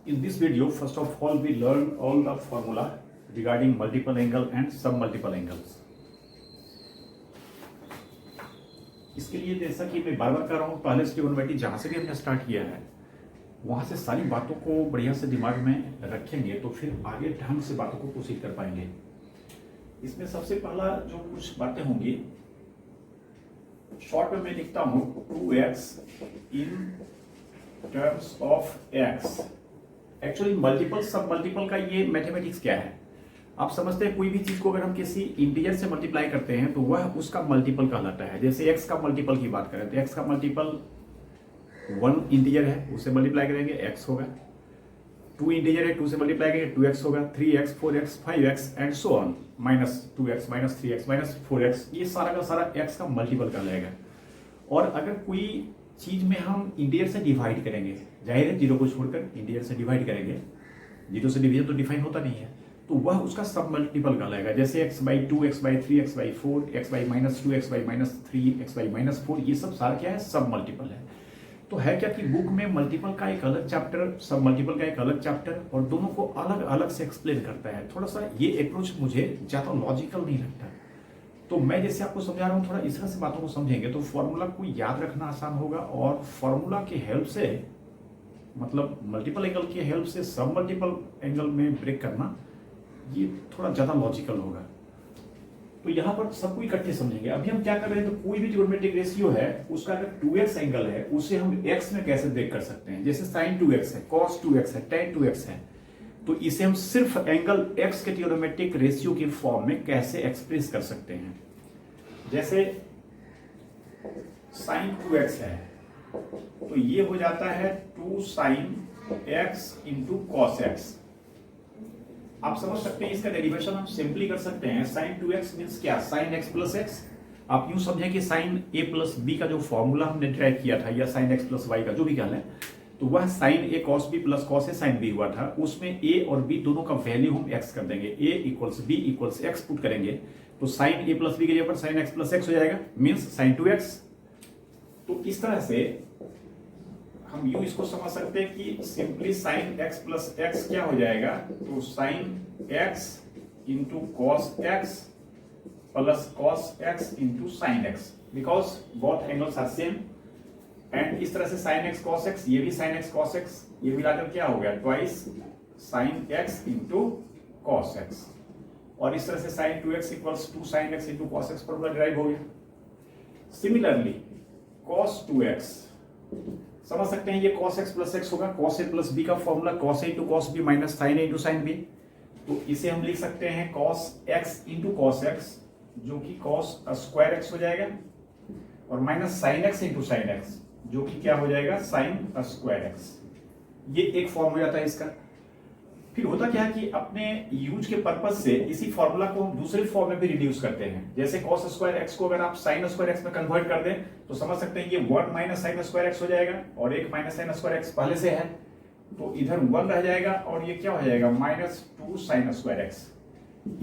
In this video, first of all, we learn all the formula regarding multiple angle and submultiple angles. इसके लिए जैसा कि मैं बार बार कर रहा हूँ, पहले से ट्रिगोनोमेट्री जहाँ से भी हमने स्टार्ट किया है वहाँ से सारी बातों को बढ़िया से दिमाग में रखेंगे तो फिर आगे ढंग से बातों को प्रोसीड कर पाएंगे। इसमें सबसे पहला जो कुछ बातें होंगी, शॉर्ट में मैं लिखता हूँ 2x in terms of x। Actually multiple सब मल्टीपल का ये मैथमेटिक्स क्या है, आप समझते हैं कोई भी चीज को अगर हम किसी इंटीजर से मल्टीप्लाई करते हैं तो वह उसका मल्टीपल कहलाता है। जैसे x का मल्टीपल की बात करें तो x का मल्टीपल 1 इंटीजर है, उससे मल्टीप्लाई करेंगे x होगा। 2 इंटीजर है, 2 से मल्टीप्लाई करेंगे 2x होगा। 3x 4x 5x and so on, -2x -3x -4x, ये सारा का सारा x का मल्टीपल कहलाएगा। और अगर कोई चीज में हम इंटीजर से डिवाइड करेंगे, जाहिर है जीरो को छोड़कर इंटीजर से डिवाइड करेंगे, जीरो से डिवीजन तो डिफाइन होता नहीं है, तो वह उसका सब मल्टीपल कहलाएगा। जैसे x/2 x/3 x/4 x/-2 x/-3 x/-4, ये सब सारा क्या है, सब मल्टीपल है। तो है क्या कि बुक में मल्टीपल का एक अलग चैप्टर, सब मल्टीपल का एक अलग चैप्टर, और दोनों को अलग अलग से एक्सप्लेन करता है। थोड़ा सा ये अप्रोच मुझे ज्यादा लॉजिकल नहीं लगता, तो मैं जैसे आपको समझा रहा हूँ थोड़ा इस तरह से बातों को समझेंगे तो फॉर्मूला को याद रखना आसान होगा, और फॉर्मूला की हेल्प से, मतलब मल्टीपल एंगल की हेल्प से सब मल्टीपल एंगल में ब्रेक करना, ये थोड़ा ज्यादा लॉजिकल होगा। तो यहाँ पर सबको इकट्ठे समझेंगे। अभी हम क्या कर रहे हैं, तो कोई भी ट्रिगोनोमेट्रिक रेशियो है उसका अगर 2x एंगल है उसे हम x में कैसे ब्रेक कर सकते हैं। जैसे sin 2x है, cos 2x है, tan 2x है, तो इसे हम सिर्फ एंगल x के ट्रिगोनोमेट्रिक रेशियो की फॉर्म में कैसे एक्सप्रेस कर सकते हैं। जैसे sin 2x है तो ये हो जाता है 2 sin x into cos x। आप समझ सकते हैं इसका डेरिवेशन हम सिंपली कर सकते हैं। sin 2x मींस क्या, sin x प्लस x। आप यूं समझें कि sin a प्लस b का जो फॉर्मूला हमने ट्राई किया था, या sin x प्लस y का जो भी कह लें, तो वह sin a cos b plus cos a sin b हुआ था। उसमें a और b दोनों का वैल्यू हम x कर देंगे, a equals b equals x put करेंगे तो sin a प्लस b के जगह पर sin x प्लस x हो जाएगा, मीन्स sin 2x। तो इस तरह से हम यूं इसको समझ सकते हैं कि simply sin x plus x क्या हो जाएगा, तो sin x into cos x plus cos x into sin x, because both angles are same. And इस तरह से sin x cos x, ये भी sin x cos x, ये मिलाकर क्या हो गया, twice sin x into cos x। और इस तरह से sin 2x equals 2 sin x into cos x formula derive हो गया। सिमिलरली cos 2x समझ सकते हैं, ये cos x प्लस x होगा, cos a प्लस b का formula cos a into cos b minus sin a into sin b, तो इसे हम लिख सकते हैं cos x into cos x, जो कि cos स्क्वायर x हो जाएगा, और minus sin x into sin x, जो कि क्या हो जाएगा, sin स्क्वायर x। ये एक फॉर्म हो जाता है इसका। फिर होता क्या है कि अपने यूज के पर्पज से इसी फॉर्मूला को हम दूसरे फॉर्म में भी रिड्यूस करते हैं। जैसे cos स्क्वायर x को अगर आप sin स्क्वायर x में कन्वर्ट कर दें तो समझ सकते हैं ये 1 माइनस sin स्क्वायर x हो जाएगा, और 1 माइनस sin स्क्वायर x पहले से है तो इधर 1 रह जाएगा, और ये क्या हो जाएगा, -2 sin स्क्वायर x।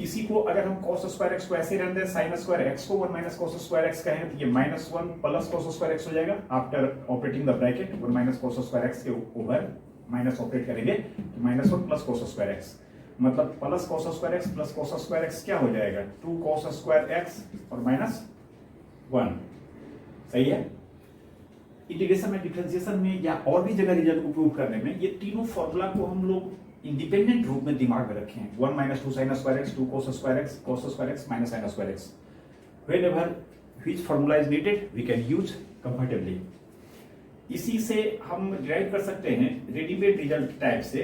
इसी को अगर हम cos स्क्वायर x को ऐसे रहने दें, sin स्क्वायर x को 1 माइनस cos स्क्वायर x कहें तो ये -1 प्लस cos स्क्वायर x हो जाएगा। After operating the bracket 1 minus cos square x के ऊपर माइनस ऑपरेट करेंगे तो -1 प्लस cos स्क्वायर x, मतलब plus cos square x plus cos square x क्या हो जाएगा, 2 cos स्क्वायर x और -1। सही है। इंटीग्रेशन में, डिफरेंशिएशन में, या और भी जगह रिजल्ट को प्रूव करने में ये तीनों फॉर्मूला को हम लोग इंडिपेंडेंट रूप में दिमाग में रखें। 1 minus 2 sin square x, 2 cos square x, cos square x minus sin square x। Whenever which formula is needed we can use comfortably। इसी से हम डिराइव कर सकते हैं रेडीमेड रिजल्ट टाइप से।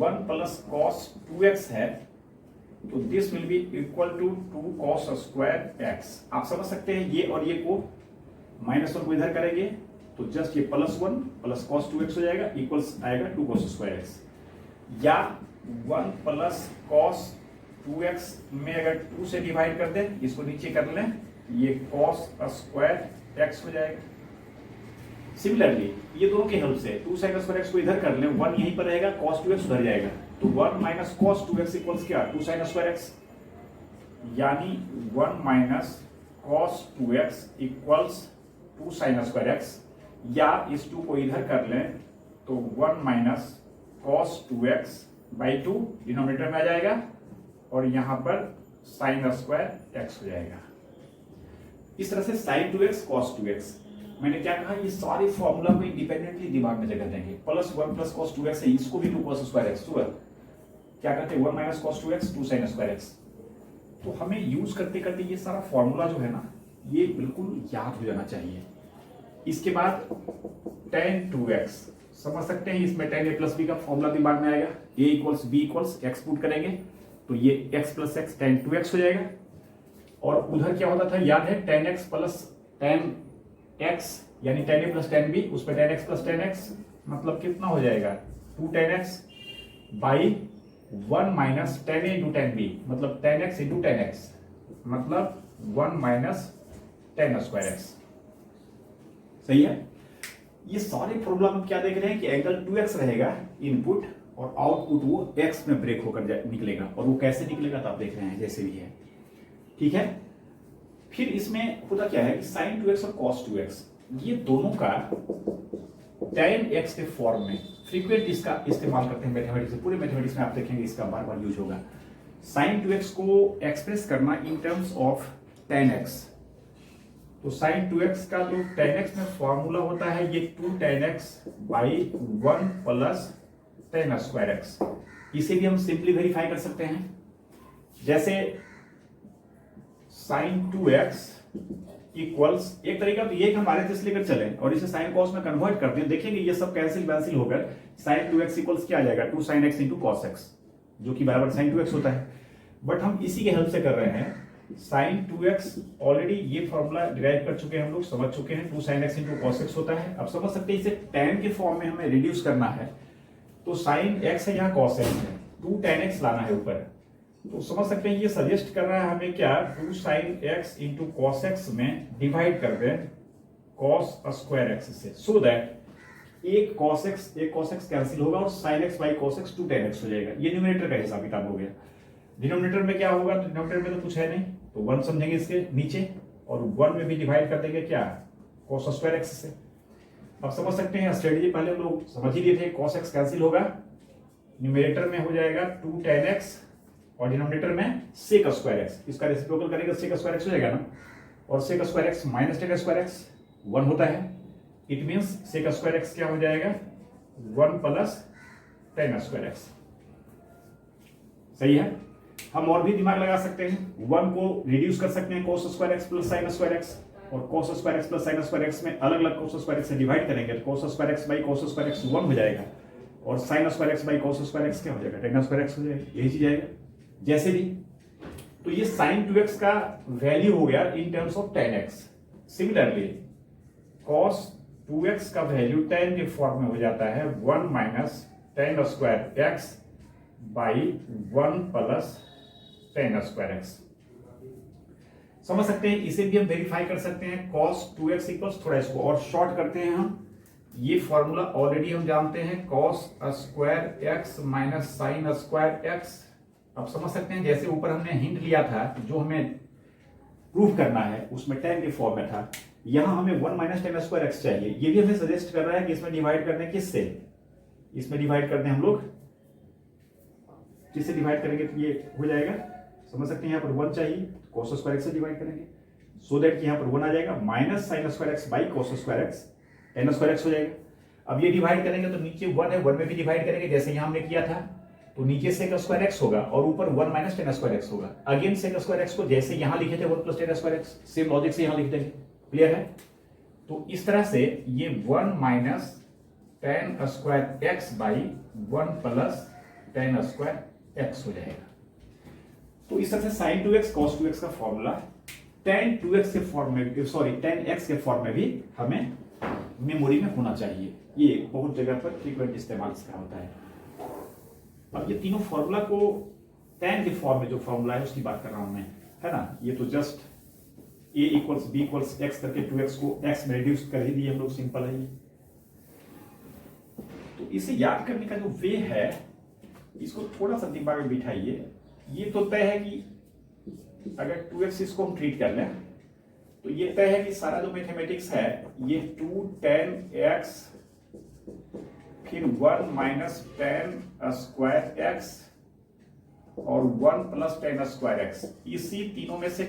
1 प्लस cos 2x है तो this will be equal to 2 cos square x। आप समझ सकते हैं ये और ये को -1 को इधर करेंगे तो जस्ट ये +1 प्लस cos 2x हो जाएगा, इक्वल्स आएगा 2 cos स्क्वायर x। या 1 प्लस cos 2x में अगर 2 से डिवाइड कर दें, इसको नीचे कर लें, ये cos स्क्वायर x हो जाएगा। सिमिलरली ये दोनों के हेल्प से 2 sin स्क्वायर x को इधर कर लें, 1 यहीं पर रहेगा, cos 2x उधर जाएगा, तो 1 माइनस cos 2x इक्वल्स क्या, 2 sin स्क्वायर x, यानी 1 minus cos 2x equals 2 sin square x। या इस 2 को इधर कर लें तो 1 minus cos 2x by 2 denominator में आ जाएगा और यहां पर sin स्क्वायर x हो जाएगा। इस तरह से sin 2x cos 2x, मैंने क्या कहा, ये सारे फॉर्मूला को इंडिपेंडेंटली दिमाग में जगह देंगे। प्लस 1 प्लस cos 2x है, इसको भी 2 cos स्क्वायर x, तुरंत क्या करते हैं 1 minus cos 2x 2 sin square x। तो हमें यूज करते करते ये सारा फॉर्मूला जो है ना, ये बिल्कुल याद हो जाना चाहिए। इसके बाद tan 2x समझ सकते हैं, इसमें tan a प्लस बी का फॉर्मूला दिमाग में आएगा। a equals B equals x put करेंगे तो ये x plus x tan 2x हो जाएगा। और उधर क्या होता था याद है, tan x plus tan x यानी tan a plus tan b, उस पर tan x plus tan x मतलब कितना हो जाएगा 2 tan x by 1 minus tan a into tan b, मतलब tan x into tan x, मतलब 1 माइनस tan स्क्वायर x। सही है। ये सारे प्रॉब्लम हम क्या देख रहे हैं कि एंगल 2x रहेगा इनपुट और आउटपुट वो x में ब्रेक होकर निकलेगा, और वो कैसे निकलेगा तो आप देख रहे हैं जैसे भी है। ठीक है। फिर इसमें होता क्या है कि sin 2x और cos 2x ये दोनों का tan x के फॉर्म में फ्रीक्वेंट इसका इस्तेमाल करते हैं मैथमेटिक्स में। पूरे मैथमेटिक्स में आप देखेंगे इसका बार बार यूज होगा। sin 2x को एक्सप्रेस करना इन टर्म्स ऑफ tan x, तो sin 2x का जो tan x में फॉर्मूला होता है ये 2 tan x by 1 plus tan square x। इसे भी हम सिंपली वेरीफाई कर सकते हैं, जैसे sin 2x इक्वल्स, एक तरीका तो ये कि हम RHS लेकर चलें और इसे sin cos में कन्वर्ट कर दें, देखेंगे ये सब कैंसिल होकर sin 2x इक्वल्स क्या आ जाएगा 2 sin x into cos x, जो कि बराबर sin 2x होता है। बट हम इसी के हेल्प से कर रहे हैं। sin 2x ऑलरेडी ये फॉर्मूला डिराइव कर चुके हैं, हम लोग समझ चुके हैं 2 sin x into cos x होता है। अब समझ सकते हैं इसे tan के फॉर्म में हमें रिड्यूस करना है, तो sin x है यहाँ cos x है, 2 tan x लाना है ऊपर, तो समझ सकते हैं ये सजेस्ट कर रहा है हमें क्या 2 sin x into cos x में डिवाइड कर दें cos स्क्वायर x से, सो दैट एक cos x कैंसिल होगा और sin x by cos x 2 tan x हो जाएगा। ये न्यूमरेटर का हिसाब किताब हो गया। डिनोमिनेटर में क्या होगा, तो डिनोमिनेटर में तो कुछ है नहीं, तो 1 समझेंगे इसके नीचे और 1 में भी डिवाइड कर देंगे क्या cos स्क्वायर x से। अब समझ सकते हैं स्ट्रेटजी पहले हम लोग समझ ही लिए थे, cos x कैंसिल होगा, न्यूमरेटर में हो जाएगा 2 tan x और डिनोमिनेटर में sec स्क्वायर x, इसका रेसिप्रोकल करेंगे sec स्क्वायर x हो जाएगा ना, और sec square x minus tan square x 1 होता है, it means sec square x क्या हो जाएगा 1 प्लस tan स्क्वायर x। सही है। हम और भी दिमाग लगा सकते हैं, 1 को रिड्यूस कर सकते हैं cos square x plus sin square x, और cos square x plus sin square x में अलग अलग cos स्क्वायर x से डिवाइड करेंगे तो cos square x by cos square x 1 हो जाएगा, और sin square x by cos square x क्या हो जाएगा tan स्क्वायर x हो जाएगा। यही चीज आएगा जैसे भी। तो ये sin 2x का वैल्यू हो गया इन terms of tan x। Similarly cos 2x का वैल्यू tan के फॉर्म में हो जाता है 1 minus tan square x by 1 plus tan square x। समझ सकते हैं, इसे भी हम वेरीफाई कर सकते हैं cos 2x इक्वल्स, थोड़ा इसको और शॉर्ट करते हैं हम, ये फॉर्मूला ऑलरेडी हम जानते हैं cos square x minus sin square x। अब समझ सकते हैं जैसे ऊपर हमने हिंट लिया था जो हमें प्रूफ करना है उसमें tan के फॉर्म में था, यहां हमें 1 माइनस tan स्क्वायर x चाहिए। ये भी हमें सजेस्ट कर रहा है कि इसमें डिवाइड कर दें किससे, इसमें डिवाइड कर दें हम लोग, किससे डिवाइड करेंगे तो ये हो जाएगा, समझ सकते हैं यहाँ पर 1 चाहिए cos स्क्वायर x से डिवाइड करेंगे, सो दैट कि यहाँ पर 1 आ जाएगा minus sin square x by cos square x tan square x हो जाएगा। अब ये डिवाइड करेंगे तो नीचे 1 है, 1 में भी डिवाइड करेंगे जैसे यहाँ हमने किया था, तो नीचे sec स्क्वायर x होगा और ऊपर 1 माइनस tan स्क्वायर x होगा। अगेन sec स्क्वायर x को जैसे यहाँ लिखे थे 1 plus tan square x, same logic से यहाँ लिख देंगे। क्लियर है। तो इस तरह से ये 1 minus tan square x by 1 plus tan square x हो जाएगा। तो इस तरह से sin 2x cos 2x का फॉर्मूला tan 2x के फॉर्म में, सॉरी tan x के फॉर्म में भी हमें मेमोरी में होना चाहिए। ये बहुत जगह पर फ्रीक्वेंट इस्तेमाल इसका होता है। अब ये तीनों फॉर्मूला को tan के फॉर्म में जो फॉर्मूला है उसकी बात कर रहा हूं मैं, है ना। ये तो just a equals b equals x करके 2x को x में रिड्यूस कर ही दिए हम लोग, सिंपल है ये। तो इसे याद करने का जो वे है इसको थोड़ा सा दिमाग में बिठाइए। ये तो तय है कि अगर 2x इसको हम ट्रीट कर लें तो ये तय है कि सारा जो मैथमेटिक्स है ये 2 tan x फिर 1 माइनस टेन स्क्वायर एक्स और 1 प्लस टेन स्क्वायर एक्स, इसी तीनों में से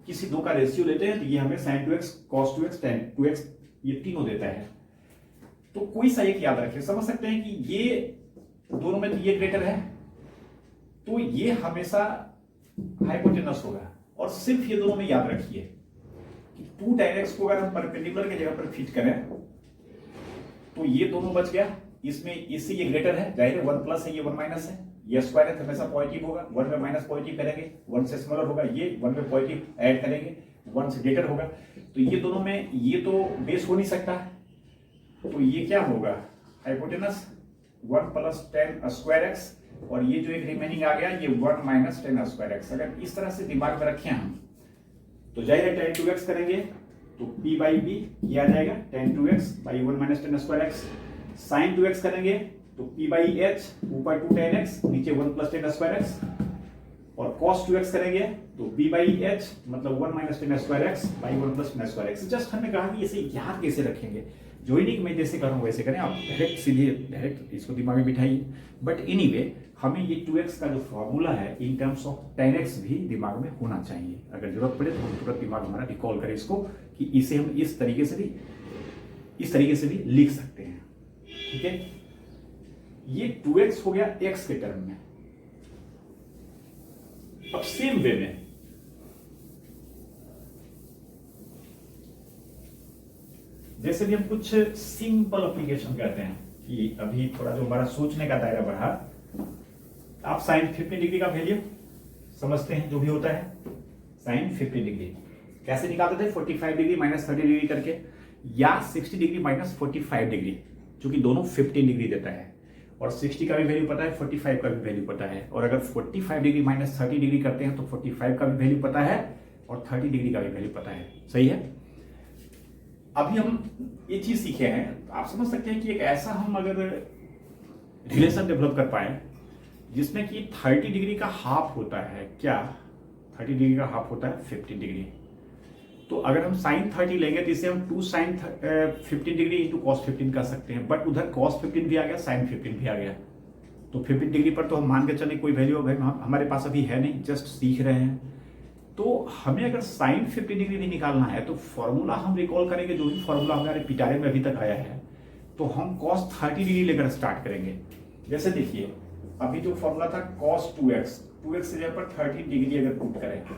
किसी दो का रेशियो लेते हैं तो ये हमें sin 2x cos 2x tan 2x ये तीनों देता है। तो कोई सा एक याद रखिए, समझ सकते हैं कि ये दोनों में तो ये ग्रेटर है तो ये हमेशा हाइपोटेनस होगा। और सिर्फ ये दोनों में याद रखिए कि 2 tan x को अगर हम परपेंडिकुलर की जगह पर फिट करें तो ये दोनों बच गया, इसमें इससे ये ग्रेटर है, जाहिर है 1 प्लस है ये 1 माइनस है, ये स्क्वायर है तो हमेशा पॉजिटिव होगा, 1 में माइनस पॉजिटिव करेंगे 1 से स्मॉलर होगा, ये 1 में पॉजिटिव ऐड करेंगे 1 से ग्रेटर होगा। तो ये दोनों में ये तो बेस हो नहीं सकता, तो ये क्या होगा hypotenuse 1 plus ten square x और ये जो एक रिमेनिंग आ गया ये 1 माइनस टेन स्क्वायर एक्स। अगर इस तरह से दिमाग में रखें हम तो जाहिर है tan 2x करेंगे तो p बाई बी ये आ जाएगा tan 2x by 1 minus ten square x. sin 2x करेंगे तो p बाई एच ऊपर 2 tan x नीचे 1 प्लस टेन स्क्वायर एक्स और cos 2x करेंगे तो b बाई एच मतलब 1 minus ten square x by 1 plus ten square x. Just हमने कहा कि इसे याद कैसे रखेंगे, ज्वाइनिंग में जैसे कर रहा हूँ वैसे करें, आप डायरेक्ट सीधे डायरेक्ट इसको दिमाग में बिठाइए। बट एनीवे हमें ये 2x का जो फॉर्मूला है इन टर्म्स ऑफ tan x भी दिमाग में होना चाहिए, अगर जरूरत पड़े तो हम तुरंत दिमाग हमारा रिकॉल करें इसको कि इसे हम इस तरीके से भी लिख सकते हैं। ठीक है, ये 2x हो गया x के टर्म में। अब सेम वे में जैसे भी हम कुछ सिंपल एप्लीकेशन करते हैं कि अभी थोड़ा जो हमारा सोचने का दायरा बढ़ा, आप साइन 50 डिग्री का वैल्यू समझते हैं, जो भी होता है साइन 50 डिग्री कैसे निकालते थे 45 डिग्री माइनस 30 डिग्री करके, या 60 डिग्री माइनस 45 डिग्री, क्योंकि दोनों 15 डिग्री देता है और 60 का भी वैल्यू पता है 45 का भी वैल्यू पता है। और अगर 45 डिग्री माइनस 30 डिग्री करते हैं तो 45 का भी वैल्यू पता है और 30 डिग्री का भी वैल्यू पता है। सही है, अभी हम ये चीज सीखे हैं, आप समझ सकते हैं कि एक ऐसा हम अगर रिलेशन डेवलप कर पाए जिसमें कि 30 डिग्री का हाफ होता है, क्या 30 डिग्री का हाफ होता है 15 डिग्री, तो अगर हम साइन 30 लेंगे तो इसे हम 2 साइन 15 डिग्री इंटू कॉस 15 कर सकते हैं। बट उधर कॉस 15 भी आ गया, साइन 15 भी आ गया, तो 15 डिग्री पर तो हम मान के चले कोई वैल्यू हमारे पास अभी है नहीं, जस्ट सीख रहे हैं। तो हमें अगर साइन 50 डिग्री नहीं निकालना है तो फॉर्मूला हम रिकॉल करेंगे, जो भी फॉर्मूला हमारे पिटारे में अभी तक आया है, तो हम कॉस 30 डिग्री लेकर स्टार्ट करेंगे। जैसे देखिए अभी जो फॉर्मूला था कॉस 2x से जगह पर 30 डिग्री अगर पुट करें तो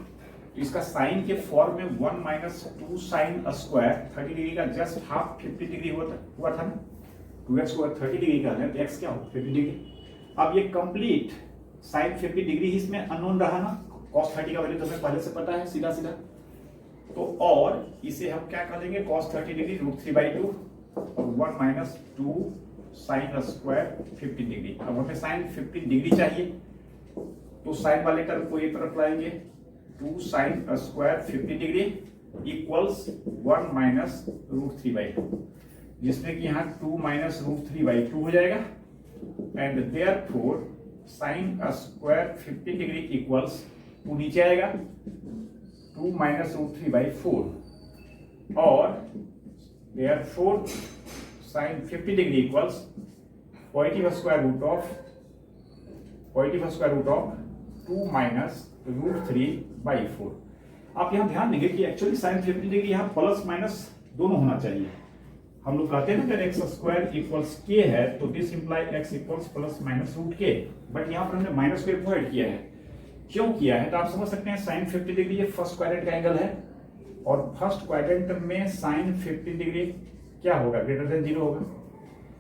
इसका साइन के फॉर्म में 1 माइनस 2 साइन स्क्वायर 30 डिग्री का जस्ट हाफ 50 डिग्री हुआ था ना, 2x को 30 डिग्री का है तो x क्या हो 50 डिग्री। अब ये कंप्लीट साइन 50 डिग्री ही इसमें अननोन रहा ना, cos 30 का वैल्यू तो हमें पहले से पता है सीधा सीधा, तो और इसे हम क्या कर लेंगे cos 30 डिग्री √3/2 और 1 माइनस 2 साइन स्क्वायर 50 डिग्री। अब हमें साइन 50 डिग्री चाहिए तो साइन वाले टर्म को एक तरफ लाएंगे, 2 sine square 50 degree equals 1 minus √3/2, जिसमें कि यहाँ 2 माइनस √3/2 हो जाएगा and therefore sine square 50 degree equals 2 नीचे आएगा 2 माइनस √3/4 और therefore sine 50 degree equals positive square root of 2 minus √3/4। आप यहां ध्यान देंगे कि एक्चुअली साइन 50 डिग्री यहां प्लस माइनस दोनों होना चाहिए। हम लोग कहते हैं ना अगर x स्क्वायर इक्वल्स k है तो this imply x equals plus minus √k, but यहां पर हमने माइनस को अवॉइड किया है। क्यों किया है तो आप समझ सकते हैं साइन 50 डिग्री ये फर्स्ट क्वाड्रेंट का एंगल है और फर्स्ट क्वाड्रेंट में साइन 50 डिग्री क्या होगा ग्रेटर देन 0 होगा,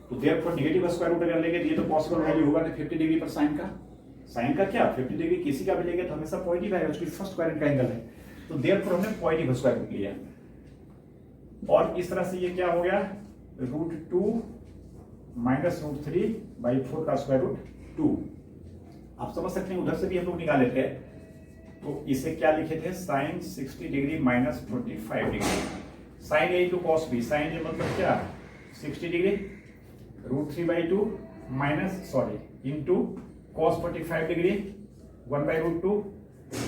तो देयरफॉर नेगेटिव स्क्वायर रूट अगर लेंगे तो ये तो पॉसिबल वैल्यू होगा ना 50 डिग्री पर साइन का क्या 50 डिग्री किसी का भी लेंगे तो हमेशा पॉजिटिव आएगा, उसकी फर्स्ट क्वाड्रेंट का एंगल है, तो देयरफॉर हमने पॉजिटिव स्क्वायर रूट लिया और इस तरह से ये क्या हो गया √2 माइनस √3/4 का स्क्वायर रूट 2। आप समझ सकते हैं उधर से भी हम लोग निकाले थे, तो इसे क्या लिखे थे sine 60 degree minus 45 degree, sine A into cos B, sine A मतलब क्या 60 degree √3/2 minus into cos 45 degree 1/√2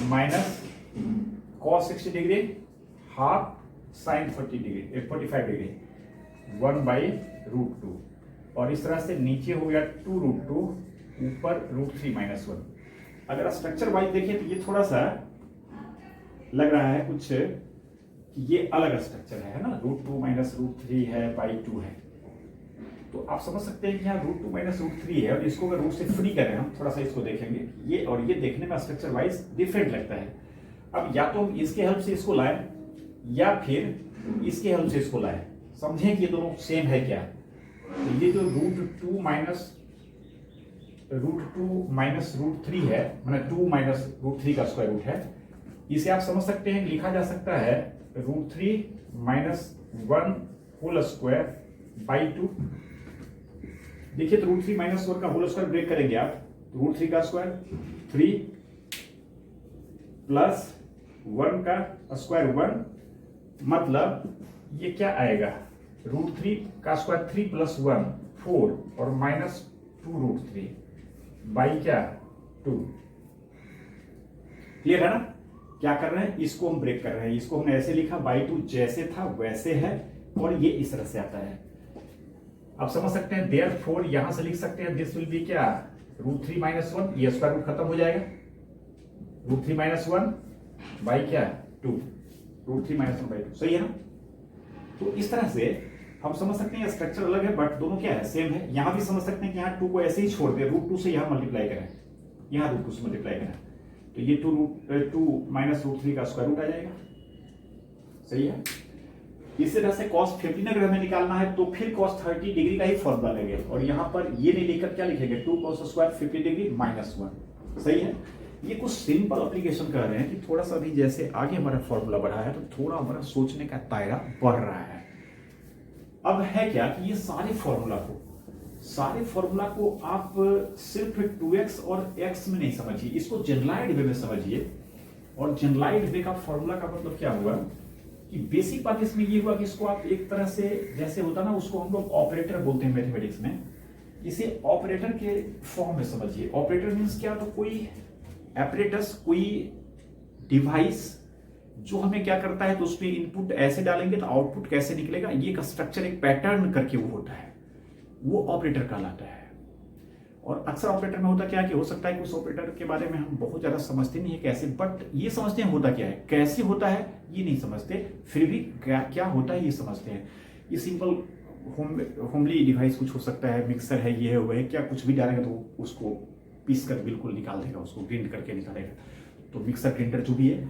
minus cos 60 degree half sine 45 degree 1/√2। और इस तरह से नीचे हो गया 2√2, ऊपर √3 - 1। अगर स्ट्रक्चर वाइज देखें तो ये थोड़ा सा लग रहा है कुछ कि ये अलग स्ट्रक्चर है ना, √2 - √3 है, /2 है। तो आप समझ सकते हैं कि यहाँ √2 - √3 है, और इसको अगर रूट से फ्री करें हम, थोड़ा सा इसको देखेंगे, ये और ये देखने में स्ट्रक्चर वाइज डिफरेंट लगता है। अब या तो हम इसके हेल्प से इसको लाएं या फिर इसके हेल्प से इसको लाएं, समझें कि ये दोनों सेम है क्या। तो ये जो √2 - √3 है, मतलब 2 - √3 का स्क्वायर रूट है, इसे आप समझ सकते हैं, लिखा जा सकता है √3 - 1 होल स्क्वायर /2। देखिए तो √3 - 1 का होल स्क्वायर ब्रेक करेंगे आप, √3 का स्क्वायर 3 प्लस 1 का स्क्वायर 1, मतलब ये क्या आएगा, √3 का स्क्वायर 3 + 1 4 और -2√3 बाई क्या 2। क्लियर है ना, क्या कर रहे हैं, इसको हम ब्रेक कर रहे हैं, इसको हमने ऐसे लिखा /2 जैसे था वैसे है, और ये इस तरह से आता है। आप समझ सकते हैं, देयरफॉर यहां से लिख सकते हैं दिस विल बी क्या, √3 - 1, ये स्क्वायर रूट खत्म हो जाएगा, √3 - 1 बाई क्या 2, √3 - 1 बाई 2, सही है ना। तो इस तरह से हम समझ सकते हैं स्ट्रक्चर अलग है बट दोनों क्या है, सेम है। यहां भी समझ सकते हैं कि यहाँ 2 को ऐसे ही छोड़ दे, √2 से यहां मल्टीप्लाई करें, यहां √2 से मल्टीप्लाई करें, तो ये 2 - √3 का स्क्वायर रूट आ जाएगा, सही है। इसी तरह से cos 15 अगर हमें निकालना है तो फिर cos 30 डिग्री का ही फॉर्मूला लेंगे, और यहां पर ये नहीं लिखकर क्या लिखेंगे, 2 cos स्क्वायर 50 डिग्री -1, सही है। ये कुछ सिंपल एप्लीकेशन कर रहे हैं कि थोड़ा सा भी जैसे आगे हमारा फॉर्मूला बढ़ा है तो थोड़ा हमारा सोचने का दायरा बढ़ रहा है। अब है क्या कि ये सारे फॉर्मूला को आप सिर्फ 2x और x में नहीं समझिए, इसको जनरलाइज्ड वे में समझिए। और जनरलाइज्ड वे का फॉर्मूला का मतलब क्या हुआ कि बेसिक बात इसमें ये हुआ कि इसको आप एक तरह से जैसे होता ना, उसको हम लोग ऑपरेटर बोलते हैं मैथमेटिक्स में, इसे ऑपरेटर के फॉर्म में समझिए। ऑपरेटर मीन्स क्या, तो कोई एपरेटस, कोई डिवाइस जो हमें क्या करता है, तो उसमें इनपुट ऐसे डालेंगे तो आउटपुट कैसे निकलेगा, ये का स्ट्रक्चर एक पैटर्न करके वो होता है, वो ऑपरेटर कहलाता है। और अक्सर ऑपरेटर में होता क्या कि हो सकता है कि उस ऑपरेटर के बारे में हम बहुत ज्यादा समझते नहीं है कैसे, बट ये समझते हैं होता क्या है, कैसे होता है ये नहीं समझते, फिर भी क्या होता है ये समझते हैं। ये सिंपल होमली डिवाइस कुछ हो सकता है, मिक्सर है, ये है वो है, क्या कुछ भी डालेंगे तो उसको पीस कर बिल्कुल निकाल देगा, उसको ग्राइंड करके निकालेगा, तो मिक्सर ग्राइंडर जो भी है।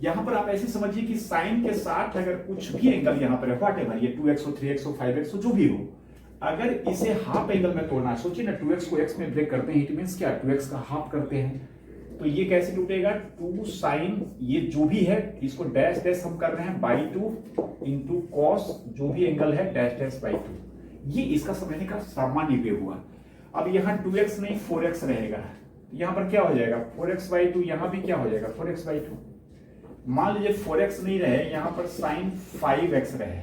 यहां पर आप ऐसे समझिए कि साइन के साथ अगर कुछ भी एंगल यहां पर है, व्हाटएवर, ये 2x हो, 3x हो, 5x हो, जो भी हो, अगर इसे हाफ एंगल में तोड़ना, सोचिए ना 2x को x में ब्रेक करते हैं, इट मींस क्या, 2x का हाफ करते हैं, तो ये कैसे टूटेगा, 2 साइन, ये जो भी है इसको डैश डैश हम कर रहे हैं /2 इंटू कॉस, जो भी एंगल है डैश डैश /2, ये इसका समझने का सामान्य वे हुआ। अब यहाँ 2x नहीं 4x रहेगा, यहाँ पर क्या हो जाएगा 4x/2, यहाँ भी क्या हो जाएगा 4x/2। मान लीजिए 4x नहीं रहे, यहाँ पर साइन 5x रहे,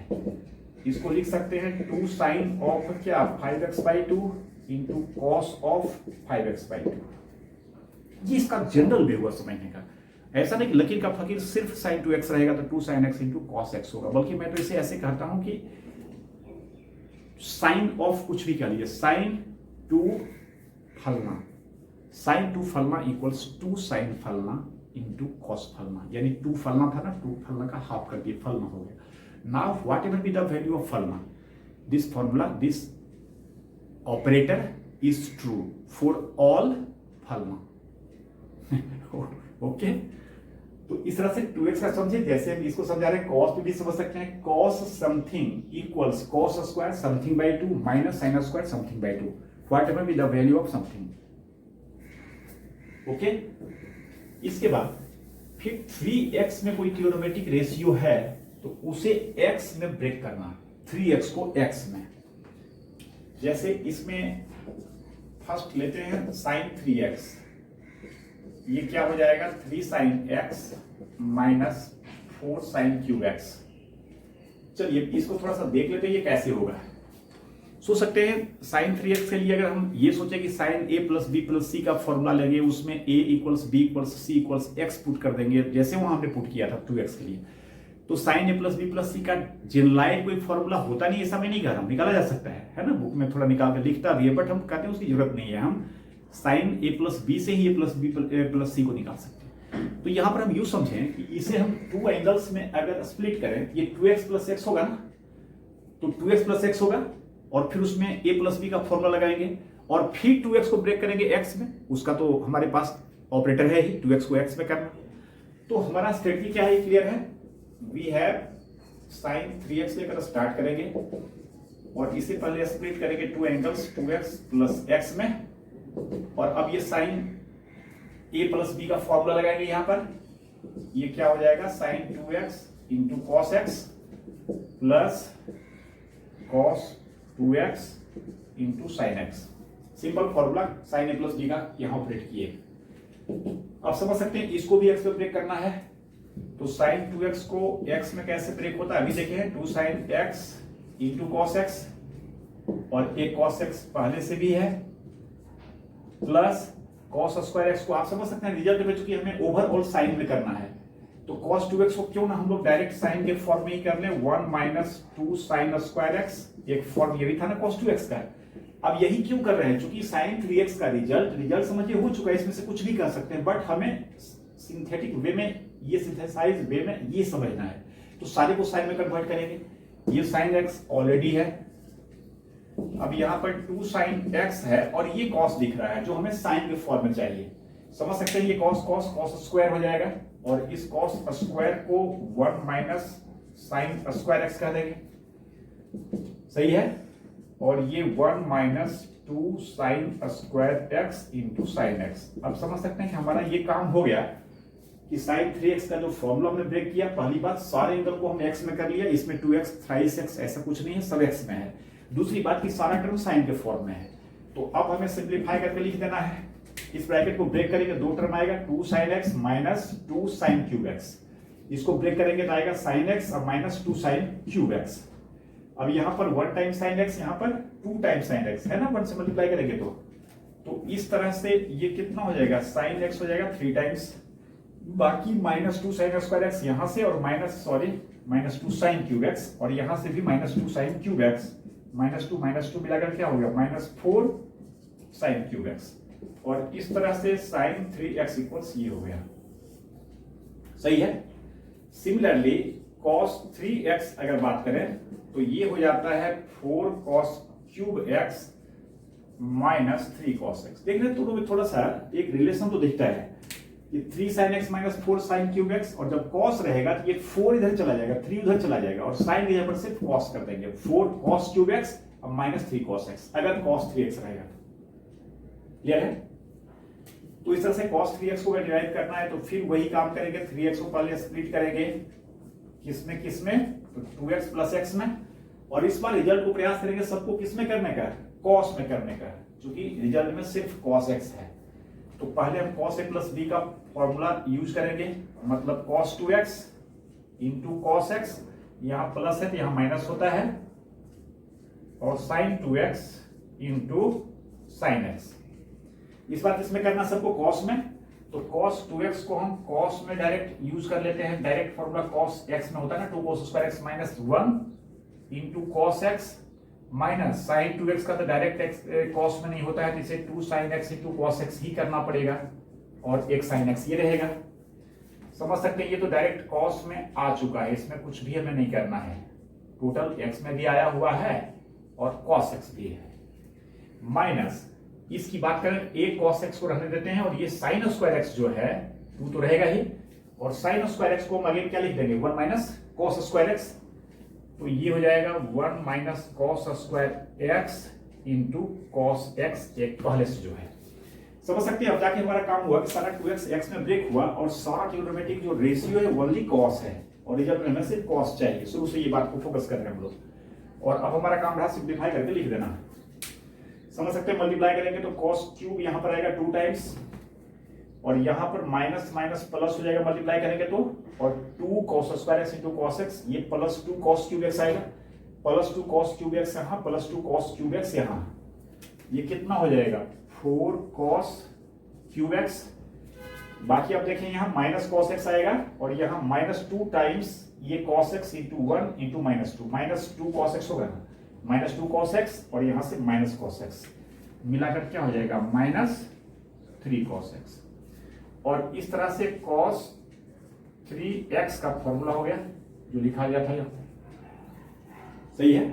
इसको लिख सकते हैं 2 साइन ऑफ क्या 5x/2 into cos of 5x/2। ये इसका जनरल वे हुआ समझने का। ऐसा नहीं कि लकीर का फकीर सिर्फ साइन 2x रहेगा तो 2 sine x into cos x होगा, बल्कि मैं तो इसे ऐसे कहता हूं कि साइन ऑफ कुछ भी कह लीजिए, साइन 2 फलना, साइन 2 फलना इक्वल्स 2 साइन फलना इंटू कॉस फलना, यानी 2 फलना था ना, 2 फलना का हाफ कर दिए, फलना हो गया। Now whatever be the value of phalma, this formula, this operator is true for all phalma. Okay? तो इस तरह से 2x का समझे, जैसे हम इसको समझा रहे हैं cos पे भी समझ सकते हैं, cos something equals cos square something by 2 minus sin square something by 2, whatever be the value of something. Okay? इसके बाद फिर 3x में कोई ट्रिग्नोमेट्रिक रेशियो है तो उसे x में ब्रेक करना, 3x को x में। जैसे इसमें फर्स्ट लेते हैं sin 3x, ये क्या हो जाएगा 3 sin x minus 4 sin cube x। चलिए इसको थोड़ा सा देख लेते हैं ये कैसे होगा। सोच सकते हैं sin 3x के लिए अगर हम ये सोचे कि sin a plus B plus C का फॉर्मूला लेंगे, उसमें a equals B equals C equals x put कर देंगे, जैसे वहां हमने पुट किया था 2x के लिए, तो sign A plus B plus C का जनरलाइज कोई फॉर्मूला होता नहीं, ऐसा मैं नहीं कह रहा हूं, निकाला जा सकता है ना, बुक में थोड़ा निकाल के लिखता भी है, बट हम कहते हैं उसकी जरूरत नहीं है, हम साइन ए प्लस बी से ही ए प्लस बी प्लस सी को निकाल सकते हैं। तो यहां पर हम यूं समझें कि इसे हम टू एंगल्स में अगर स्प्लिट करें, ये 2x प्लस एक्स होगा ना, तो 2x प्लस एक्स होगा और फिर उसमें a प्लस बी का फॉर्मूला लगाएंगे और फिर 2x को ब्रेक करेंगे x में, उसका तो हमारे पास ऑपरेटर है ही 2x को x में करना। तो हमारा स्ट्रेटजी क्या है, क्लियर है, वी हैव साइन 3x लेकर स्टार्ट करेंगे और इसे पहले स्प्लिट करेंगे two angles 2x plus x में, और अब ये साइन a प्लस बी का फॉर्मूला लगाएंगे यहां पर, ये क्या हो जाएगा sine 2x into cos x plus cos 2x into sine x. Simple formula sine A plus B का यहां ऑपरेट किए। अब समझ सकते हैं इसको भी x पे ब्रेक करना है, तो साइन 2x को x में कैसे ब्रेक होता है अभी देखें, 2 sine x into cos x, और एक कॉस एक्स पहले से भी है, प्लस कॉस स्क्वायर एक्स को आप समझ सकते हैं रिजल्ट में, चूंकि हमें ओवरऑल साइन में करना है, तो cos 2x को क्यों ना हम लोग डायरेक्ट साइन के फॉर्म में ही कर लें, 1 माइनस 2 साइन स्क्वायर एक्स, एक फॉर्म ये भी था ना cos 2x का। अब यही क्यों कर रहे हैं, चूंकि साइन 3x का रिजल्ट समझिए हो चुका है, इसमें से कुछ भी कर सकते हैं, बट हमें सिंथेटिक वे में, ये सिंथेसाइज वे में ये समझना है, तो सारे को साइन में कन्वर्ट करेंगे। ये साइन एक्स ऑलरेडी है, अब यहां पर 2 साइन एक्स है और ये कॉस दिख रहा है जो हमें साइन के फॉर्म में चाहिए, समझ सकते हैं, ये कॉस स्क्वायर हो जाएगा और इस कॉस स्क्वायर को 1 माइनस साइन स्क्वायर एक्स कह देंगे, सही है, और ये 1 minus 2 sine square x into sine x. अब समझ सकते हैं कि हमारा ये काम हो गया कि साइन 3x का जो फॉर्मूला हमने ब्रेक किया, पहली बात सारे एंगल को हम x में कर लिया, इसमें 2x थ्राइस x ऐसा कुछ नहीं है, सब x में है। दूसरी बात कि सारा टर्म साइन के फॉर्म में है, तो अब हमें सिंप्लीफाई करके लिख देना है, इस ब्रैकेट को ब्रेक करेंगे, दो टर्म आएगा 2 sine x minus 2 sine cube x, इसको ब्रेक करेंगे तो आएगा साइन एक्स और माइनस 2 साइन क्यूब एक्स। अब यहां पर 1 टाइम साइन एक्स, यहां पर 2 टाइम साइन एक्स है ना, 1 से मल्टीप्लाई करेंगे तो इस तरह से ये कितना हो जाएगा, साइन एक्स हो जाएगा 3 टाइम्स, बाकी माइनस 2 साइन स्क्वायर एक्स यहां से, और माइनस 2 साइन क्यूब एक्स, और यहां से भी minus 2 sine cube x, minus two मिलाकर क्या हो गया माइनस 4 साइन क्यूब एक्स, और इस तरह से साइन 3x इक्वल्स ये हो गया, सही है। सिमिलरली cos 3x अगर बात करें तो ये हो जाता है 4 cos cube x minus 3 cos x। देख रहे दोनों में थोड़ा सा एक रिलेशन तो दिखता है, ये 3 sin x minus 4 sin cube x, और जब cos रहेगा तो ये 4 इधर चला जाएगा, 3 उधर चला जाएगा, और sin की जगह पर सिर्फ cos कर देंगे, 4 cos क्यूब x और माइनस 3 cos x अगर cos 3x रहेगा, क्लियर है। तो इस तरह से cos 3x को डिराइव करना है तो फिर वही काम करेंगे, 3x को पहले स्प्लिट करेंगे किसमें तो 2x प्लस x में, और इस बार रिजल्ट को प्रयास करेंगे सबको किसमें करने का, cos में करने का, क्योंकि रिजल्ट में सिर्फ cos x है। तो पहले हम cos a प्लस b का फॉर्मूला यूज करेंगे, मतलब cos 2x into cos x, यहां प्लस है तो यहां माइनस होता है, और sin 2x into sine x. इस बार किसमें करना सबको, cos में, तो cos 2x को हम cos में डायरेक्ट यूज कर लेते हैं, डायरेक्ट फॉर्मूला cos x में होता है ना, 2 cos square x minus 1 into cos x minus sin 2x का तो डायरेक्ट cos में नहीं होता है, तो इसे 2 sin x into cos x ही करना पड़ेगा, और एक sin x ये रहेगा, समझ सकते हैं। ये तो डायरेक्ट cos में आ चुका है, इसमें कुछ भी हमें नहीं करना है, टोटल x में भी आया हुआ है और cos x भी है, माइनस इसकी बात करें एक cos x को रहने देते हैं, और ये sin स्क्वायर x जो है 2 तो रहेगा ही, और sin स्क्वायर x को हम आगे क्या लिख देंगे 1 माइनस cos स्क्वायर x, तो ये हो जाएगा 1 minus cos square x into cos x, एक पहले से जो है, समझ सकते हैं। अब जाके हमारा काम हुआ कि सारा 2x x में ब्रेक हुआ और सारा ट्रिग्नोमेट्रिक जो रेशियो है ओनली cos है, और रिजल्ट में हमें सिर्फ cos चाहिए, शुरू से ये बात को फोकस कर रहे हैं हम लोग। और अब हमारा काम रहा सिंप्लीफाई करके लिख देना, समझ सकते हैं। मल्टीप्लाई करेंगे तो cos क्यूब यहां पर आएगा 2 टाइम्स, और यहां पर माइनस माइनस प्लस हो जाएगा मल्टीप्लाई करेंगे तो, और 2 cos square x into cos x, ये प्लस 2 cos क्यूब x आएगा, प्लस 2 cos क्यूब x यहां, प्लस 2 cos क्यूब x यहां, ये कितना हो जाएगा 4 cos क्यूब x, बाकी आप देखें यहां माइनस cos x आएगा, और यहां माइनस 2 टाइम्स ये cos x into 1 into -2 cos x होगा ना, -2 cos x और यहां से माइनस cos x मिलाकर क्या हो जाएगा -3 cos x। और इस तरह से cos 3x का फॉर्मूला हो गया जो लिखा गया था यहाँ, सही है।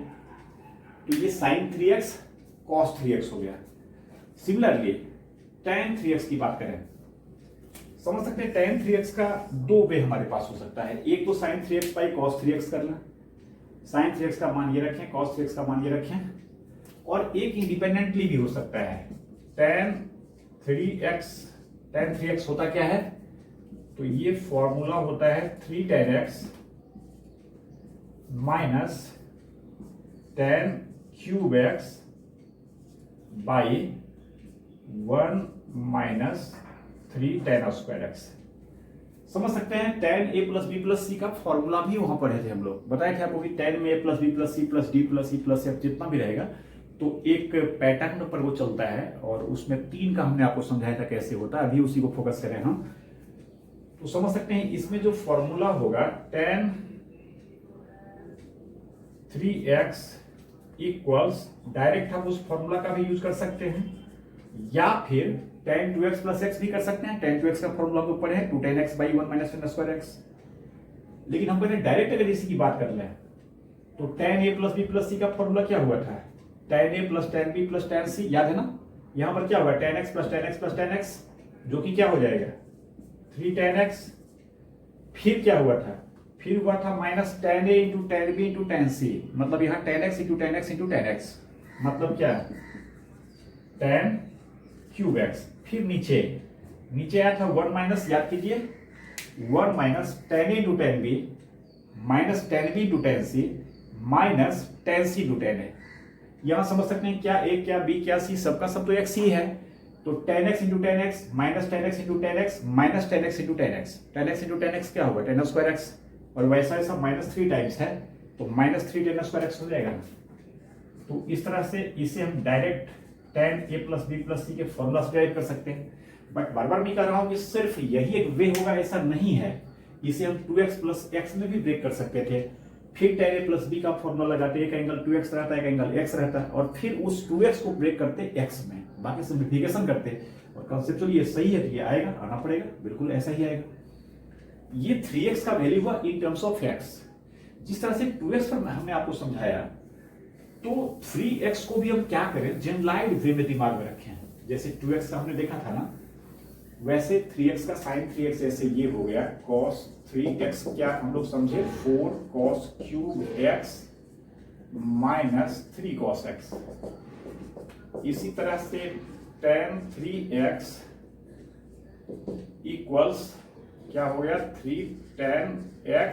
तो ये sin 3x cos 3x हो गया। सिमिलरली tan 3x की बात करें, समझ सकते हैं tan 3x का दो वे हमारे पास हो सकता है। एक तो sin 3x by cos 3x करना, sin 3x का मान ये रखें, cos 3x का मान ये रखें, और एक इंडिपेंडेंटली भी हो सकता है tan 3x होता क्या है, तो ये फॉर्मूला होता है 3 tan x minus tan cube x by 1 minus 3 tan square x। समझ सकते हैं tan a plus B plus C का फॉर्मूला भी वहां पढ़े थे हम लोग, बताया थे आपको कि tan में a plus B plus C plus D plus E plus F जितना भी रहेगा तो एक पैटर्न पर वो चलता है, और उसमें 3 का हमने आपको समझाया था कैसे होता है, अभी उसी को फोकस करें हम। तो समझ सकते हैं इसमें जो फॉर्मूला होगा tan 3x इक्वल्स, डायरेक्ट हम उस फॉर्मूला का भी यूज कर सकते हैं, या फिर tan 2x प्लस x भी कर सकते हैं। tan 2x का फॉर्मूला हम लोग पढ़े हैं 2 tan x by 1 minus tan square x। लेकिन हम कहते हैं डायरेक्ट अगर इसी की बात कर लें तो tan a plus b plus c का फॉर्मूला क्या हुआ था, tan a plus tan b plus tan c, याद है ना। यहां पर क्या हुआ tan x plus tan x plus tan x, जो कि क्या हो जाएगा 3 tan x। फिर क्या हुआ था, फिर हुआ था minus tan a into tan b into tan c, मतलब यहाँ tan x into tan x into tan x, मतलब क्या tan क्यूब x। फिर नीचे आया था 1 माइनस, याद कीजिए 1 minus tan a into tan b minus tan b into tan c minus tan c into tan a। यहां समझ सकते हैं क्या a क्या b क्या c, सबका सब तो x ही है, तो tan x into tan x minus tan x into tan x minus tan x into tan x, tan x into tan x क्या होगा tan स्क्वायर x, और वैसा ऐसा -3 टाइम्स है तो -3 tan स्क्वायर x हो जाएगा ना। तो इस तरह से इसे हम direct tan a plus B plus C के फॉर्मूला से डिराइव कर सकते हैं। बट बार बार मैं कह रहा हूं कि सिर्फ यही एक वे होगा ऐसा नहीं है, इसे हम 2x प्लस x में भी ब्रेक कर सकते थे। फिर tan a प्लस b का फॉर्मूला लगाते, एक एंगल 2x रहता है, एक एंगल x रहता है, और फिर उस 2x को ब्रेक करते x में, बाकी सिंप्लीफिकेशन करते, और कंसेप्चुअली ये सही है तो ये आएगा, आना पड़ेगा, बिल्कुल ऐसा ही आएगा। ये 3x का वैल्यू हुआ इन टर्म्स ऑफ x। जिस तरह से 2x पर हमने आपको समझाया, तो 3x को भी हम क्या करें, जनरलाइज्ड वे में दिमाग में रखें। जैसे 2x का हमने देखा था ना, वैसे 3x का sin 3x ऐसे ये हो गया cos 3x, क्या हम लोग समझे 4 cos cube x minus 3 cos x। इसी तरह से tan 3x इक्वल्स क्या हो गया 3 tan x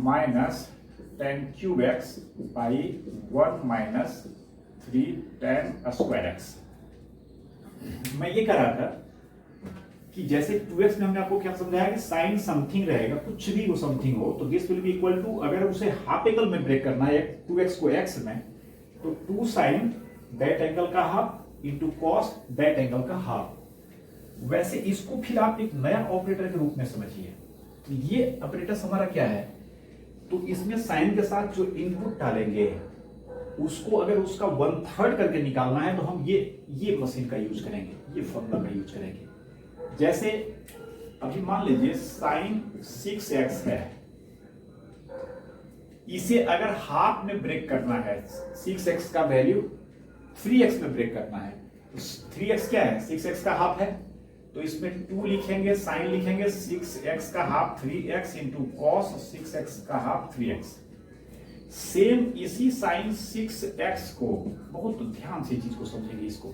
minus tan cube x by 1 minus 3 tan square x। मैं ये कह रहा था कि जैसे 2x में हमने आपको क्या समझाया कि साइन समथिंग रहेगा, कुछ भी वो समथिंग हो, तो this will be equal to, अगर उसे हाफ एंगल में ब्रेक करना है 2x को x में, तो 2 साइन दैट एंगल का half into cos that angle का हाफ। वैसे इसको फिर आप एक नया ऑपरेटर के रूप में समझिए। तो ये ऑपरेटर हमारा क्या है, तो इसमें साइन के साथ जो इनपुट डालेंगे उसको अगर उसका 1/3 करके निकालना है तो हम ये मशीन का यूज करेंगे, ये फॉर्मूला का यूज करेंगे। जैसे अभी मान लीजिए साइन 6x है, इसे अगर हाफ में ब्रेक करना है, 6x का वैल्यू 3x में ब्रेक करना है, तो 3x क्या है 6x का हाफ है, तो इसमें 2 लिखेंगे, साइन लिखेंगे 6x का half 3x into cos 6x का हाफ 3x। सेम इसी साइन 6x को, बहुत ध्यान से चीज को समझेंगे, इसको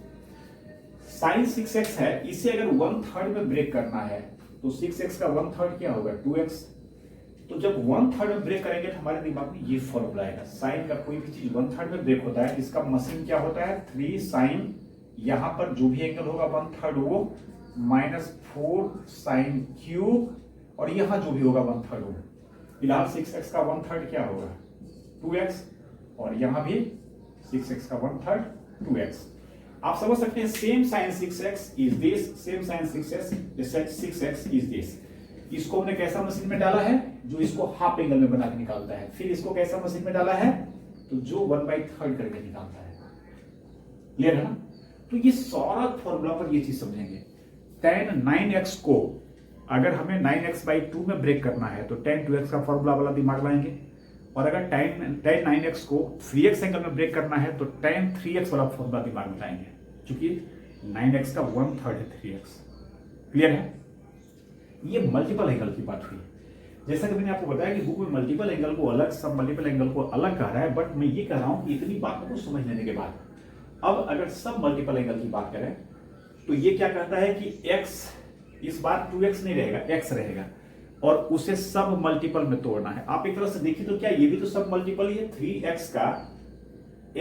साइन 6x है, इसे अगर 1/3 में ब्रेक करना है तो 6x का 1/3 क्या होगा 2x। तो जब 1/3 में ब्रेक करेंगे तो हमारे दिमाग में ये फॉर्मूला आएगा, साइन का कोई भी चीज 1/3 में ब्रेक होता है, इसका मशीन क्या होता है 3 साइन, यहां पर जो भी एंगल होगा 1/3 वो माइनस 4 साइन क्यूब, और यहां जो भी होगा 1/3 होगा। फिलहाल 6x का 1/3 क्या होगा 2x, और यहां भी 6x का 1/3 2x। आप समझ सकते हैं same sine 6x is this, same sine 6x is this. इसको हमने कैसा मशीन में डाला है, जो इसको हाफ एंगल में बना के निकालता है। फिर इसको कैसा मशीन में डाला है, तो जो 1/3 करके निकालता है। क्लियर है ना? तो ये सारा फॉर्मूला पर ये चीज समझेंगे। tan 9x को अगर हमें 9x/2 में ब्रेक करना है तो tan 2x का फॉर्मूला वाला दिमाग लाएंगे, और अगर tan 9x को 3x एंगल में ब्रेक करना है तो tan 3x वाला फॉर्मूला दिमाग में लाएंगे, क्योंकि 9x का 1/3 है 3x। क्लियर है? ये मल्टीपल एंगल की बात हुई। जैसा कि मैंने आपको बताया कि बुक में मल्टीपल एंगल को अलग, सब मल्टीपल एंगल को अलग कह रहा है, बट मैं ये कह रहा हूं कि इतनी बातों को समझ लेने के बाद अब अगर सब मल्टीपल एंगल की बात करें तो ये क्या कहता है कि x इस बार 2x नहीं रहेगा, x रहेगा, और उसे सब मल्टीपल में तोड़ना है। आप एक तरह से देखिए तो क्या ये भी तो सब मल्टीपल ही है। 3x का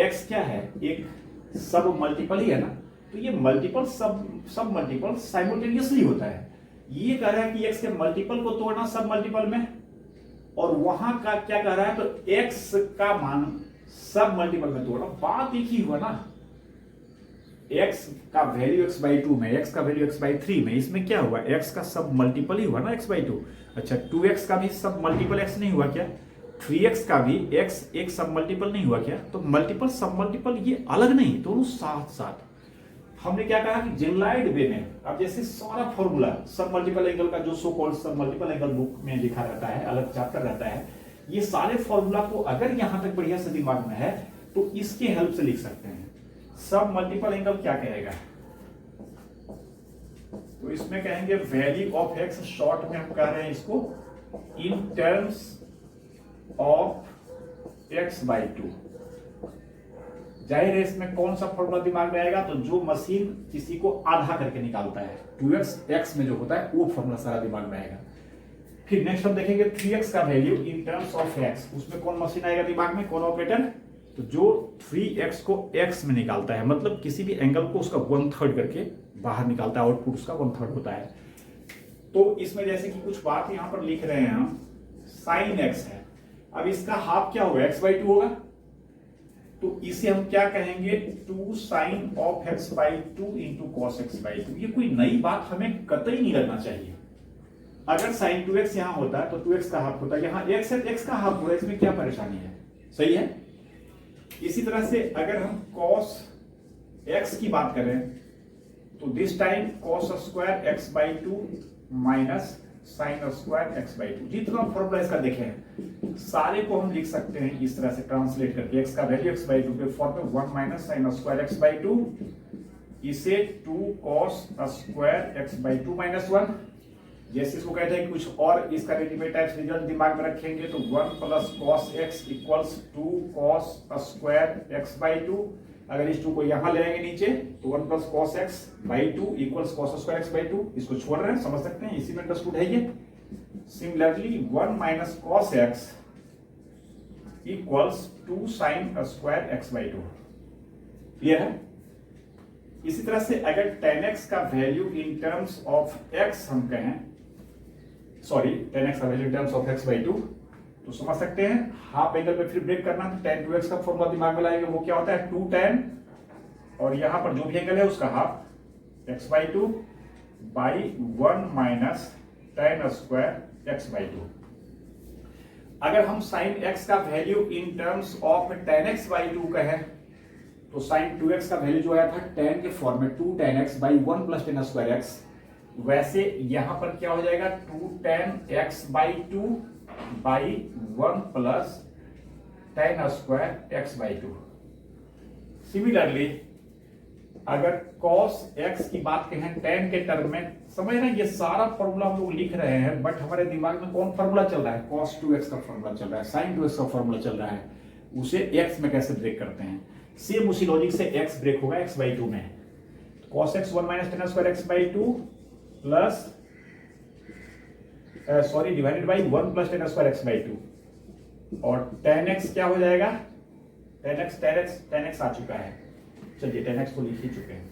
x क्या है, एक सब मल्टीपल ही है ना। तो ये मल्टीपल सब मल्टीपल साइमल्टेनियसली होता है। ये कह रहा है कि x के मल्टीपल को तोड़ना सब मल्टीपल में, और वहां का क्या कह रहा है, तो x का मान सब मल्टीपल में तोड़ना। बात एक ही हुआ ना, x का वैल्यू x/2 में, x का वैल्यू x/3 में, इसमें क्या हुआ, x का सब मल्टीपल ही हुआ ना x/2। अच्छा 2x का भी सब मल्टीपल x नहीं हुआ क्या, 3x का भी x एक सब मल्टीपल नहीं हुआ क्या। तो मल्टीपल सब मल्टीपल ये अलग नहीं, दोनों साथ साथ। हमने क्या कहा कि जनरलाइज्ड वे में, अब जैसे सारा फॉर्मूला सब मल्टीपल एंगल का जो सो कॉल्ड सब मल्टीपल एंगल बुक में लिखा रहता है, अलग चैप्टर रहता है, ये सारे फॉर्मूला को अगर यहां तक बढ़िया से दिमाग में है तो इसके हेल्प से लिख सकते हैं। सब मल्टीपल एंगल क्या कहेगा, तो इसमें कहेंगे वैल्यू ऑफ x, शॉर्ट में हम कह रहे हैं इसको इन टर्म्स ऑफ x/2। जाहिर है इसमें कौन सा फॉर्मूला दिमाग में आएगा, तो जो मशीन किसी को आधा करके निकालता है 2x x में जो होता है वो फॉर्मूला सारा दिमाग में आएगा। फिर नेक्स्ट हम देखेंगे 3x का value in terms of x, उसमें कौन मशीन आएगा दिमाग में, कौन ऑपरेटर, तो जो 3x को x में निकालता है, मतलब किसी भी एंगल को उसका 1/3 करके बाहर निकालता है, आउटपुट उसका 1/3 होता है। तो इसमें जैसे कि कुछ बात यहां पर लिख रहे हैं हम, sin x है, अब इसका हाफ क्या होगा, x/2 होगा, तो इसे हम क्या कहेंगे, 2 sin of x/2 into cos x/2। ये कोई नई बात हमें कतई नहीं लगना चाहिए। अगर sin 2x यहां होता है तो 2x का हाफ होता है, यहां x है, x का हाफ होगा, इसमें क्या परेशानी है, सही है। इसी तरह से अगर हम cos x की बात करें तो this time cos square x/2 minus sin square x/2। जितना फॉर्मूला इसका देखें सारे को हम लिख सकते हैं इस तरह से ट्रांसलेट करके, x का वैल्यू x/2 के फॉर्म में 1 माइनस sin स्क्वायर x/2, इसे 2 cos स्क्वायर x/2 माइनस 1। जैसे इसको कहते हैं कुछ और इसका रेडीमेड टाइप्स रिजल्ट दिमाग में रखेंगे तो 1 plus cos x equals 2 cos square x/2। अगर इस 2 को यहां ले आएंगे नीचे तो 1 plus cos x/2 equals cos square x/2। इसको छोड़ रहे हैं, समझ सकते हैं, इसी में अंडरस्टूड है ये। Similarly 1 minus cos x equals 2 sin square x/2। Clear है? इसी तरह से अगर tan x का value in terms of x हम कहें, सॉरी tan x का value in terms of x/2, तो समझ सकते हैं हाफ एंगल पे फिर ब्रेक करना तो tan 2x का फॉर्मूला दिमाग में लाएंगे, वो क्या होता है 2 tan, और यहां पर जो भी एंगल है उसका half x/2 by 1 minus tan square x/2। अगर हम sin x का value in terms of tan x/2 कहें तो sin 2x का वैल्यू जो आया था tan के फॉर्म में 2 tan x by 1 plus tan square x, वैसे यहां पर क्या हो जाएगा 2 tan x/2 by 1 plus tan square x/2। Similarly अगर cos x की बात कहें tan के टर्म में, समझ रहे हैं ये सारा फॉर्मूला हम लोग लिख रहे हैं, बट हमारे दिमाग में कौन फॉर्मूला चल रहा है, cos 2x का फॉर्मूला चल रहा है, sin 2x का फॉर्मूला चल रहा है, उसे x में कैसे ब्रेक करते हैं। सेम उसी लॉजिक से x ब्रेक होगा x/2 में, cos x 1 minus tan square x/2 plus sorry divided by 1 plus tan square x/2, और tan x क्या हो जाएगा, tan x आ चुका है, चलिए tan x को लिख ही चुके हैं,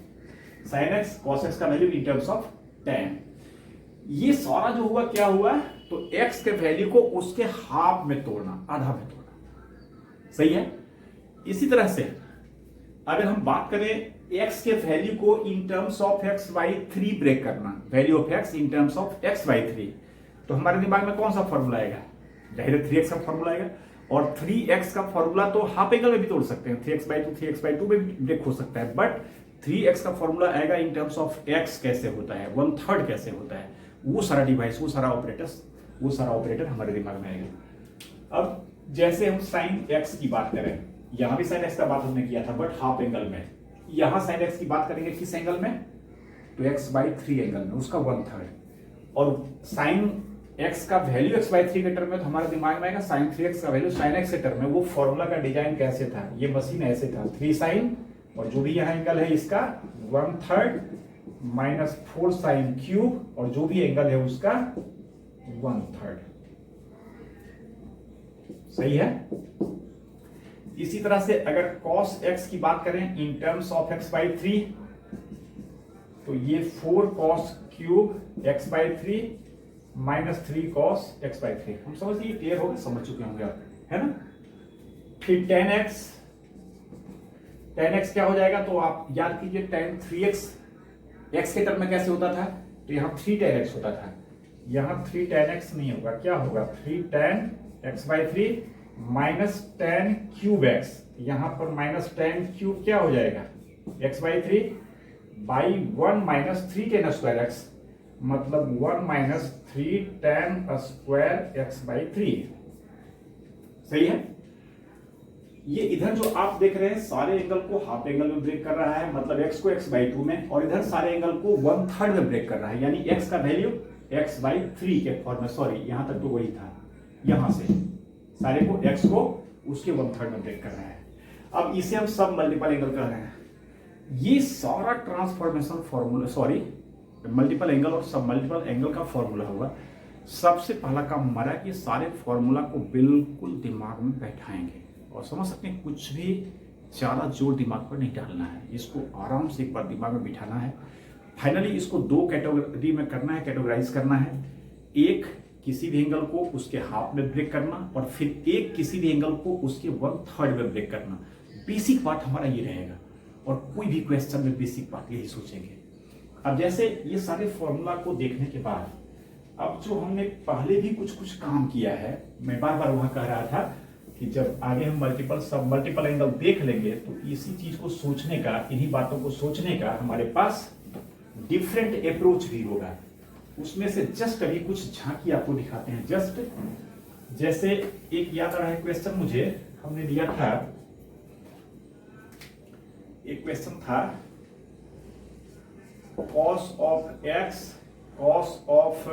sin x cos x का value in terms of tan। ये सारा जो हुआ क्या हुआ, तो x के वैल्यू को उसके हाफ में तोड़ना, आधा में तोड़ना, सही है। इसी तरह से अगर हम बात करें x के वैल्यू को in terms of x/3 break करना, value of x in terms of x/3, तो हमारे दिमाग में कौन सा फॉर्मूला आएगा? जाहिर है 3x का फॉर्मूला आएगा। और 3x का फॉर्मूला तो हाफ एंगल में भी तोड़ सकते हैं, 3x/2 3x/2 में भी ब्रेक हो सकता है, बट 3x का फॉर्मूला आएगा इन टर्म्स ऑफ x कैसे होता है, 1/3 कैसे होता है, वो सारा डिवाइस, वो सारा ऑपरेटर हमारे दिमाग में आएगा। अब जैसे हम साइन x की बात करें, यहां भी साइन x का बात हमने किया था बट हाफ एंगल में, यहां साइन x की बात करेंगे किस एंगल में? तो x/3 एंगल में, उसका 1/3। और साइन x का वैल्यू x/3 के टर्म में, तो हमारे दिमाग में आएगा साइन 3x का वैल्यू साइन x के टर्म में। वो फॉर्मूला का डिजाइन कैसे था? ये मशीन ऐसे था, 3 साइन और जो भी यहाँ एंगल है इसका 1/3 माइनस 4 साइन क्यूब और जो भी एंगल है उसका 1/3। सही है। इसी तरह से अगर cos x की बात करें इन टर्म्स ऑफ x/3, तो ये 4 cos cube x/3 minus 3 cos x/3। हम समझ लिए, क्लियर हो गए, समझ चुके होंगे आप, है ना। फिर tan x क्या हो जाएगा? तो आप याद कीजिए tan 3x x के टर्म में कैसे होता था? तो यहाँ 3 tan x होता था, यहाँ 3 tan x नहीं होगा, क्या होगा? 3 tan x/3 minus tan cube x, यहां पर माइनस tan क्यूब क्या हो जाएगा? x/3 by 1 minus 3 tan square x, मतलब 1 माइनस 3 tan स्क्वायर x/3। सही है। ये इधर जो आप देख रहे हैं सारे एंगल को हाफ एंगल में ब्रेक कर रहा है, मतलब x को x/2 में, और इधर सारे एंगल को 1/3 में ब्रेक कर रहा है, यानी x का वैल्यू x/3 के फॉर्म में, सॉरी यहां तक तो वही था, यहां से सारे को x को उसके 1/3 में ब्रेक कर रहा है। अब इसे हम सब मल्टीपल एंगल कह रहे हैं। ये सारा transformation formula, sorry multiple angle और सब मल्टीपल एंगल का फॉर्मूला होगा। सबसे पहला काम हमारा कि सारे फॉर्मूला को बिल्कुल दिमाग में बैठाएंगे और समझ सकते हैं, कुछ भी ज्यादा जोर दिमाग पर नहीं डालना है, इसको आराम से एक बार दिमाग में बिठाना है। फाइनली इसको 2 कैटेगरी में करना है, कैटेगराइज करना है। एक किसी भी एंगल को उसके हाफ में ब्रेक करना, और फिर एक किसी भी एंगल को उसके 1/3 में ब्रेक करना। बेसिक पार्ट हमारा ये रहेगा, और कोई भी क्वेश्चन में बेसिक पार्ट यही सोचेंगे। अब जैसे ये सारे फॉर्मूला को देखने के बाद, अब जो हमने पहले भी कुछ काम किया है, मैं बार बार वहां कह रहा था कि जब आगे हम मल्टीपल सब मल्टीपल एंगल देख लेंगे तो इसी चीज को सोचने का, इन्हीं बातों को सोचने का हमारे पास डिफरेंट अप्रोच भी होगा। उसमें से जस्ट अभी कुछ झांकी आपको दिखाते हैं। जस्ट जैसे एक याद आ रहा है क्वेश्चन मुझे, हमने दिया था एक क्वेश्चन था cos of x cos of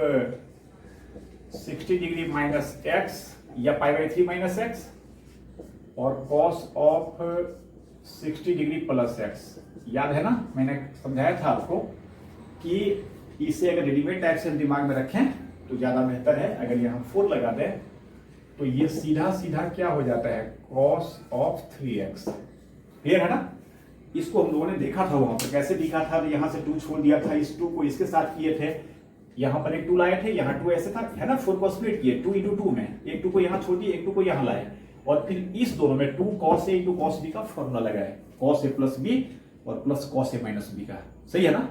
60 degree minus x या π/3 माइनस x और cos of 60 degree plus x। याद है ना, मैंने समझाया था आपको कि इसे अगर रेडीमेड टाइप से दिमाग में रखें तो ज्यादा बेहतर है। अगर यहाँ 4 लगा दें तो ये सीधा सीधा क्या हो जाता है? cos of 3x। क्लियर है ना। इसको हम लोगों ने देखा था वहां पर, कैसे दिखा था? यहाँ से 2 छोड़ दिया था, इस 2 को इसके साथ किए थे, यहाँ पर एक 2 लाए थे, यहाँ 2 ऐसे था, है ना। 4 को स्प्लिट किए 2 × 2 में, एक 2 को यहाँ छोड़ दिए, एक 2 को यहाँ लाए, और फिर इस दोनों में 2 cos a × cos b का फॉर्मूला लगाए, cos a प्लस b और plus cos a minus b का। सही है ना।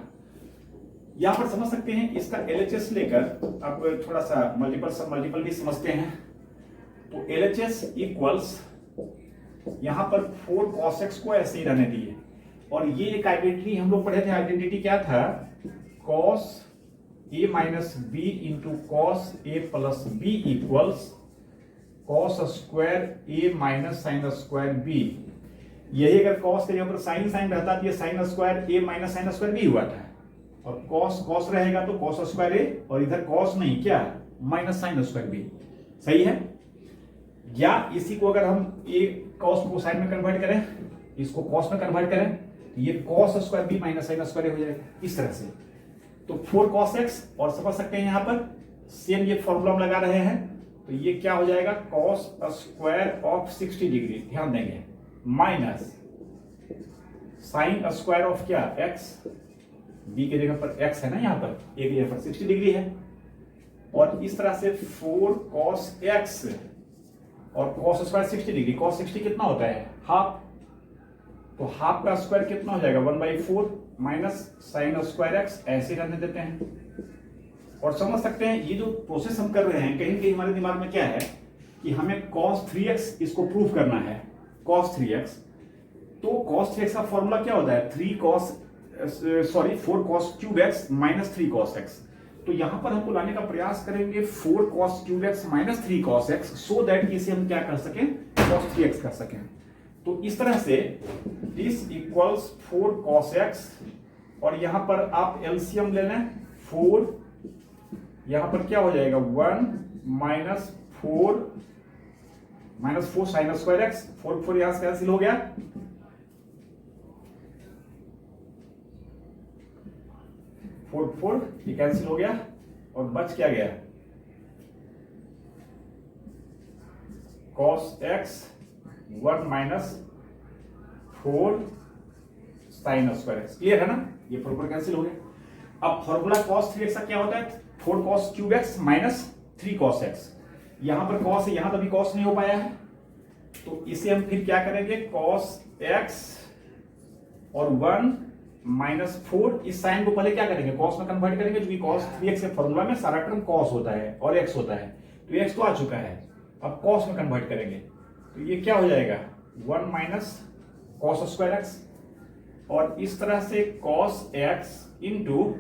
यहां पर समझ सकते हैं इसका LHS लेकर, अब थोड़ा सा मल्टीपल सब मल्टीपल भी समझते हैं। तो LHS इक्वल्स यहां पर 4 cos x को ऐसे ही रहने दिए, और ये एक आइडेंटिटी हम लोग पढ़े थे। आइडेंटिटी क्या था? cos a minus b into cos a plus b equals cos square a minus sine square b। यही अगर cos के जगह पर साइन साइन रहता तो ये sine square a minus sine square b हुआ था, और cos cos रहेगा तो cos स्क्वायर a, और इधर cos नहीं, क्या माइनस साइन स्क्वायर b। सही है। या इसी को अगर हम a cos को साइन में कन्वर्ट करें, इसको cos में कन्वर्ट करें, ये cos square b minus sine square हो जाएगा इस तरह से। तो 4 cos x, और समझ सकते हैं यहां पर सेम ये फॉर्मूला हम लगा रहे हैं, तो ये क्या हो जाएगा? cos स्क्वायर ऑफ 60 डिग्री, ध्यान देंगे, माइनस साइन स्क्वायर ऑफ क्या? x, b के जगह पर x है ना, यहां पर a की जगह पर 60 डिग्री है, और इस तरह से 4 cos x और cos स्क्वायर 60 डिग्री। cos 60 कितना होता है? हाफ, तो हाफ का स्क्वायर कितना हो जाएगा? 1/4 माइनस साइन स्क्वायर x, ऐसे रहने देते हैं। और समझ सकते हैं ये जो प्रोसेस हम कर रहे हैं कहीं कहीं हमारे दिमाग में क्या है कि हमें cos 3x इसको प्रूव करना है। cos 3x, तो cos 3x का फॉर्मूला क्या होता है 4 cos cube x minus 3 cos x। तो यहां पर हमको लाने का प्रयास करेंगे 4 cos cube x minus 3 cos x, so that इसे हम क्या कर सकें cos 3x कर सकें। तो इस तरह से दिस इक्वल्स 4 cos x, और यहां पर आप एलसीएम ले लें 4, यहां पर क्या हो जाएगा 1 माइनस 4 साइन स्क्वायर एक्स, 4 यहां से कैंसिल हो गया, फोर ये कैंसिल हो गया और बच क्या गया cos x 1 minus 4 sine square x. Clear है ना, ये 4 कैंसिल हो गया। अब फॉर्मूला cos 3x का क्या होता है 4 cos cube x minus 3 cos x। यहां पर cos है, यहां तो अभी cos नहीं हो पाया है, तो इसे हम फिर क्या करेंगे cos x और 1 माइनस 4, इस साइन को पहले क्या करेंगे cos में कन्वर्ट करेंगे, क्योंकि cos 3x के फॉर्मूला में सारा टर्म cos होता है और x होता है, तो x तो आ चुका है, अब cos में कन्वर्ट करेंगे तो ये क्या हो जाएगा 1 माइनस cos स्क्वायर x, और इस तरह से cos x इंटू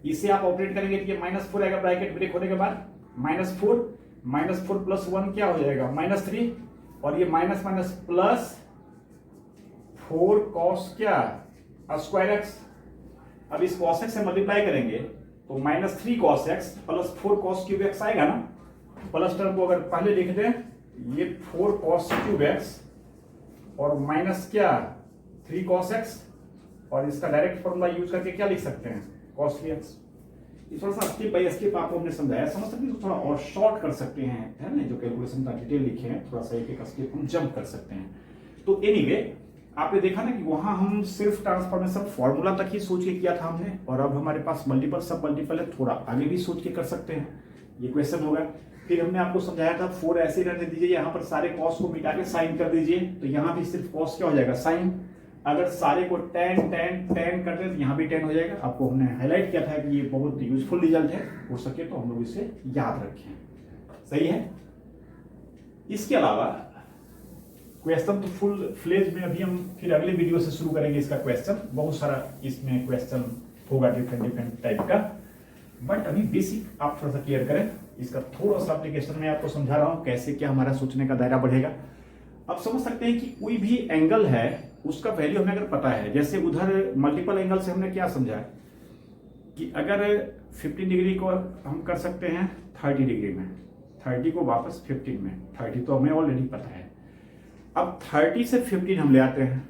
इसे आप ऑपरेट करेंगे तो ये -4 आएगा ब्रैकेट ब्रेक होने के बाद, -4 प्लस 1 क्या हो जाएगा -3, और ये माइनस माइनस प्लस 4 cos क्या स्क्वायर एक्स। अब इस cos x से मल्टीप्लाई करेंगे तो -3 cos x plus 4 cos cube x आएगा ना, प्लस टर्म को अगर पहले लिख दें ये 4 cos क्यूब x और माइनस क्या 3 cos x, और इसका डायरेक्ट फॉर्मूला यूज करके क्या लिख सकते हैं cos 3x। इस थोड़ा सा स्टेप बाय स्टेप आपको हमने समझाया, समझ सकते हैं, थोड़ा और शॉर्ट कर सकते हैं, है ना, जो कैलकुलेशन का डिटेल लिखे हैं थोड़ा सा एक एक स्टेप हम जंप कर सकते हैं। तो एनीवे आपने देखा ना कि वहां हम सिर्फ ट्रांसफॉर्मेशन फॉर्मूला तक ही सोच के किया था हमने, और अब हमारे पास मल्टीपल सब मल्टीपल है, थोड़ा आगे भी सोच के कर सकते हैं, ये क्वेश्चन होगा। फिर हमने आपको समझाया था 4 ऐसे रहने दीजिए, यहाँ पर सारे कॉस को मिटा के साइन कर दीजिए, तो यहाँ भी सिर्फ कॉस क्या हो जाएगा साइन, अगर सारे को tan कर दे तो यहाँ भी tan हो जाएगा। आपको हमने हाईलाइट किया था कि ये बहुत यूजफुल रिजल्ट है, हो सके तो हम लोग इसे याद रखें, सही है। इसके अलावा क्वेश्चन तो फुल फ्लेज में अभी हम फिर अगले वीडियो से शुरू करेंगे इसका क्वेश्चन, बहुत सारा इसमें क्वेश्चन होगा डिफरेंट टाइप का, बट अभी बेसिक आप थोड़ा सा क्लियर करें। इसका थोड़ा सा एप्लीकेशन में आपको समझा रहा हूं कैसे क्या हमारा सोचने का दायरा बढ़ेगा। अब समझ सकते हैं कि कोई भी एंगल है उसका वैल्यू हमें अगर पता है, जैसे उधर मल्टीपल एंगल से हमने क्या समझा कि अगर 15 डिग्री को हम कर सकते हैं 30 डिग्री में, 30 को वापस 15 में, 30 तो हमें ऑलरेडी पता है, अब 30 से 15 हम ले आते हैं।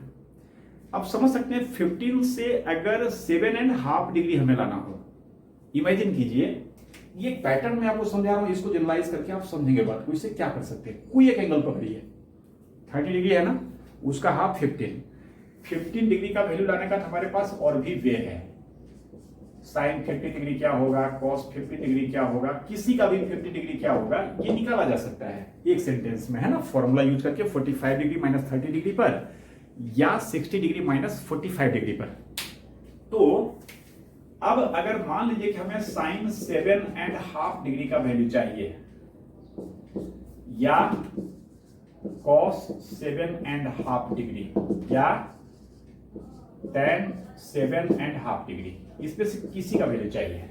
अब समझ सकते हैं 15 से अगर 7.5 डिग्री हमें लाना हो, इमेजिन कीजिए, ये पैटर्न में आपको समझा रहा हूं, इसको जनरलाइज करके आप समझेंगे बात को। इससे क्या कर सकते हैं, कोई एक एंगल पकड़िए, 30 डिग्री है ना, उसका हाफ 15 डिग्री का वैल्यू लाने का हमारे पास और भी वे है। साइन 50 डिग्री क्या होगा, कॉस 50 डिग्री क्या होगा, किसी का भी 50 डिग्री क्या होगा, ये निकाला जा सकता है एक सेंटेंस में, है ना, फॉर्मूला यूज करके 45 डिग्री माइनस 30 डिग्री पर, या 60 डिग्री माइनस 45 डिग्री पर। तो अब अगर मान लीजिए कि हमें साइन 7.5 डिग्री का वैल्यू चाहिए, या कॉस 7.5 डिग्री, या tan 7.5 डिग्री, इसमें से किसी का वैल्यू चाहिए,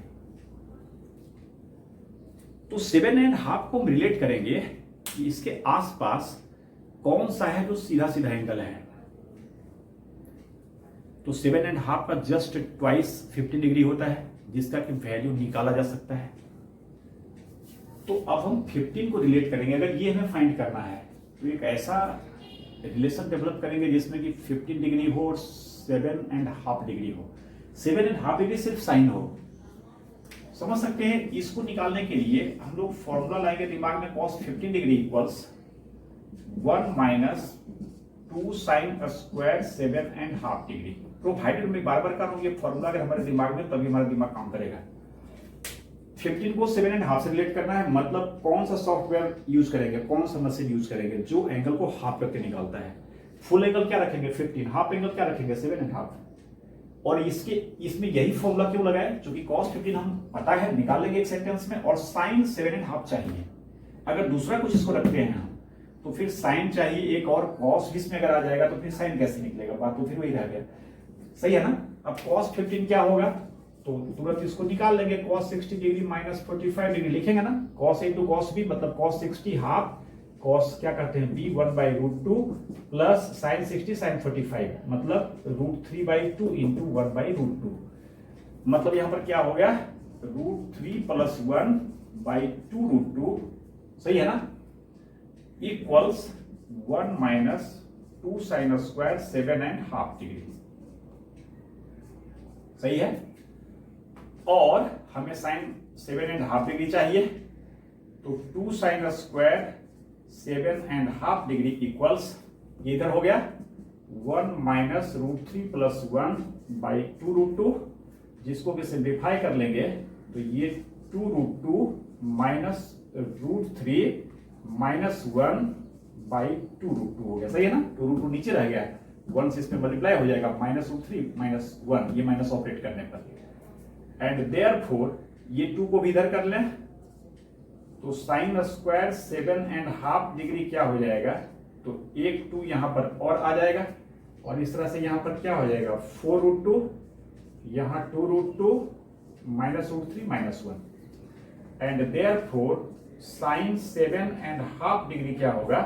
तो 7.5 को हम रिलेट करेंगे कि इसके आसपास कौन सा है जो सीधा सीधा एंगल है। तो 7.5 का जस्ट ट्वाइस 15 डिग्री होता है, जिसका कि वैल्यू निकाला जा सकता है। तो अब हम 15 को रिलेट करेंगे, अगर ये हमें फाइंड करना है तो एक ऐसा रिलेशन डेवलप करेंगे जिसमें कि 15 डिग्री हो और 7.5 डिग्री हो, 7.5 डिग्री सिर्फ साइन हो। समझ सकते हैं, इसको निकालने के लिए हम लोग फॉर्मूला लाएंगे दिमाग में, cos 15 degree equals 1 minus 2 sine square 7.5 degree. Provided मैं बार बार कर रहा हूं ये फॉर्मूला अगर हमारे दिमाग में, तभी हमारा दिमाग काम करेगा। 15 को 7.5 से रिलेट करना है, मतलब कौन सा सॉफ्टवेयर यूज करेंगे, कौन सा मशीन यूज करेंगे जो एंगल को हाफ करके निकालता है। फुल एंगल क्या रखेंगे 15, हाफ एंगल क्या रखेंगे 7.5, और इसमें यही फॉर्मूला क्यों लगाए, क्योंकि cos 15 हम पता है निकाल लेंगे एक सेंटेंस में, और sin 7.5 चाहिए। अगर दूसरा कुछ इसको रखते हैं हम तो फिर sin चाहिए एक, और cos इसमें अगर आ जाएगा तो फिर sin कैसे निकलेगा, बात तो फिर वही रह गया। सही है ना। अब cos 15 क्या होगा, तो तुरंत इसको निकाल लेंगे, cos 60 डिग्री माइनस 45 डिग्री लिखेंगे ना, cos into cos b मतलब cos 60 हाफ, cos क्या करते हैं b 1/√2 प्लस sin 60 sin 45 मतलब √3/2 into 1/√2, मतलब यहां पर क्या हो गया √3 + 1/2√2, सही है ना, इक्वल्स 1 - 2 sin स्क्वायर 7.5 डिग्री, सही है। और हमें sin 7.5 डिग्री चाहिए, तो 2 sin स्क्वायर 7.5 डिग्री इक्वल्स ये इधर हो गया 1 - √3 + 1/2√2, जिसको भी सिंप्लीफाई कर लेंगे तो ये 2√2 माइनस √3 माइनस 1/2√2 हो गया, सही है ना। 2√2 नीचे रह गया, 1 से इसमें मल्टीप्लाई हो जाएगा, -√3 माइनस 1, ये माइनस ऑपरेट करने पर, एंड देयरफॉर ये 2 को भी इधर कर लें तो sin स्क्वायर 7.5 डिग्री क्या हो जाएगा, तो एक 2 यहां पर और आ जाएगा, और इस तरह से यहां पर क्या हो जाएगा 4√2, यहां 2√2 minus √3 minus 1, and therefore sin 7.5 degree क्या होगा,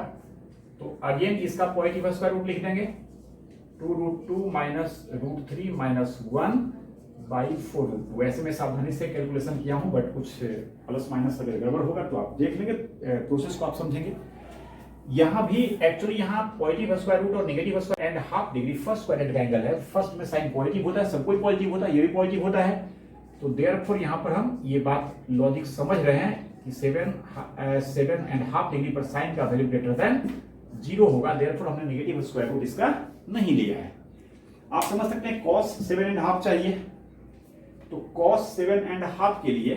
तो अगेन इसका पॉजिटिव स्क्वायर रूट लिख देंगे, 2√2 माइनस √3 माइनस 1/4√2। वैसे मैं सावधानी से कैलकुलेशन किया हूं, बट कुछ प्लस माइनस अगर गड़बड़ होगा तो आप देख लेंगे, प्रोसेस को आप समझेंगे। यहां भी एक्चुअली यहां पॉजिटिव स्क्वायर रूट और negative square and half degree first quadrant का एंगल है, फर्स्ट में साइन पॉजिटिव होता है, सब कोई पॉजिटिव होता है, ये भी पॉजिटिव होता है, तो देयरफॉर यहां पर हम ये बात लॉजिक समझ रहे हैं कि 7.5 डिग्री पर साइन का वैल्यू ग्रेटर देन 0 होगा, देयरफॉर हमने नेगेटिव स्क्वायर रूट इसका नहीं लिया है। आप समझ सकते हैं cos 7.5 चाहिए, तो cos 7.5 के लिए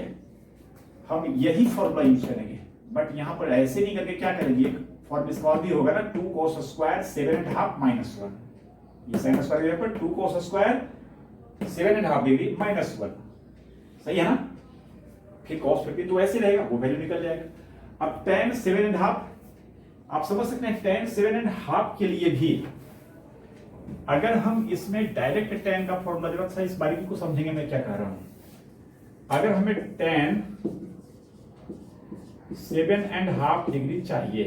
हम यही फॉर्मूला यूज करेंगे, बट यहां पर ऐसे नहीं करके क्या करेंगे, फॉर्म इसका और भी होगा ना, 2 cos स्क्वायर 7.5 माइनस 1, ये साइन स्क्वायर पर 2 cos स्क्वायर 7.5 डिग्री माइनस 1, सही है ना। फिर cos 15 तो ऐसे रहेगा, वो वैल्यू निकल जाएगा। अब tan 7.5 आप समझ सकते हैं, tan 7.5 के लिए भी अगर हम इसमें डायरेक्ट tan का फॉर्मूला, जरा सा इस बारीकी को समझेंगे मैं क्या कह रहा हूं। अगर हमें tan 7.5 डिग्री चाहिए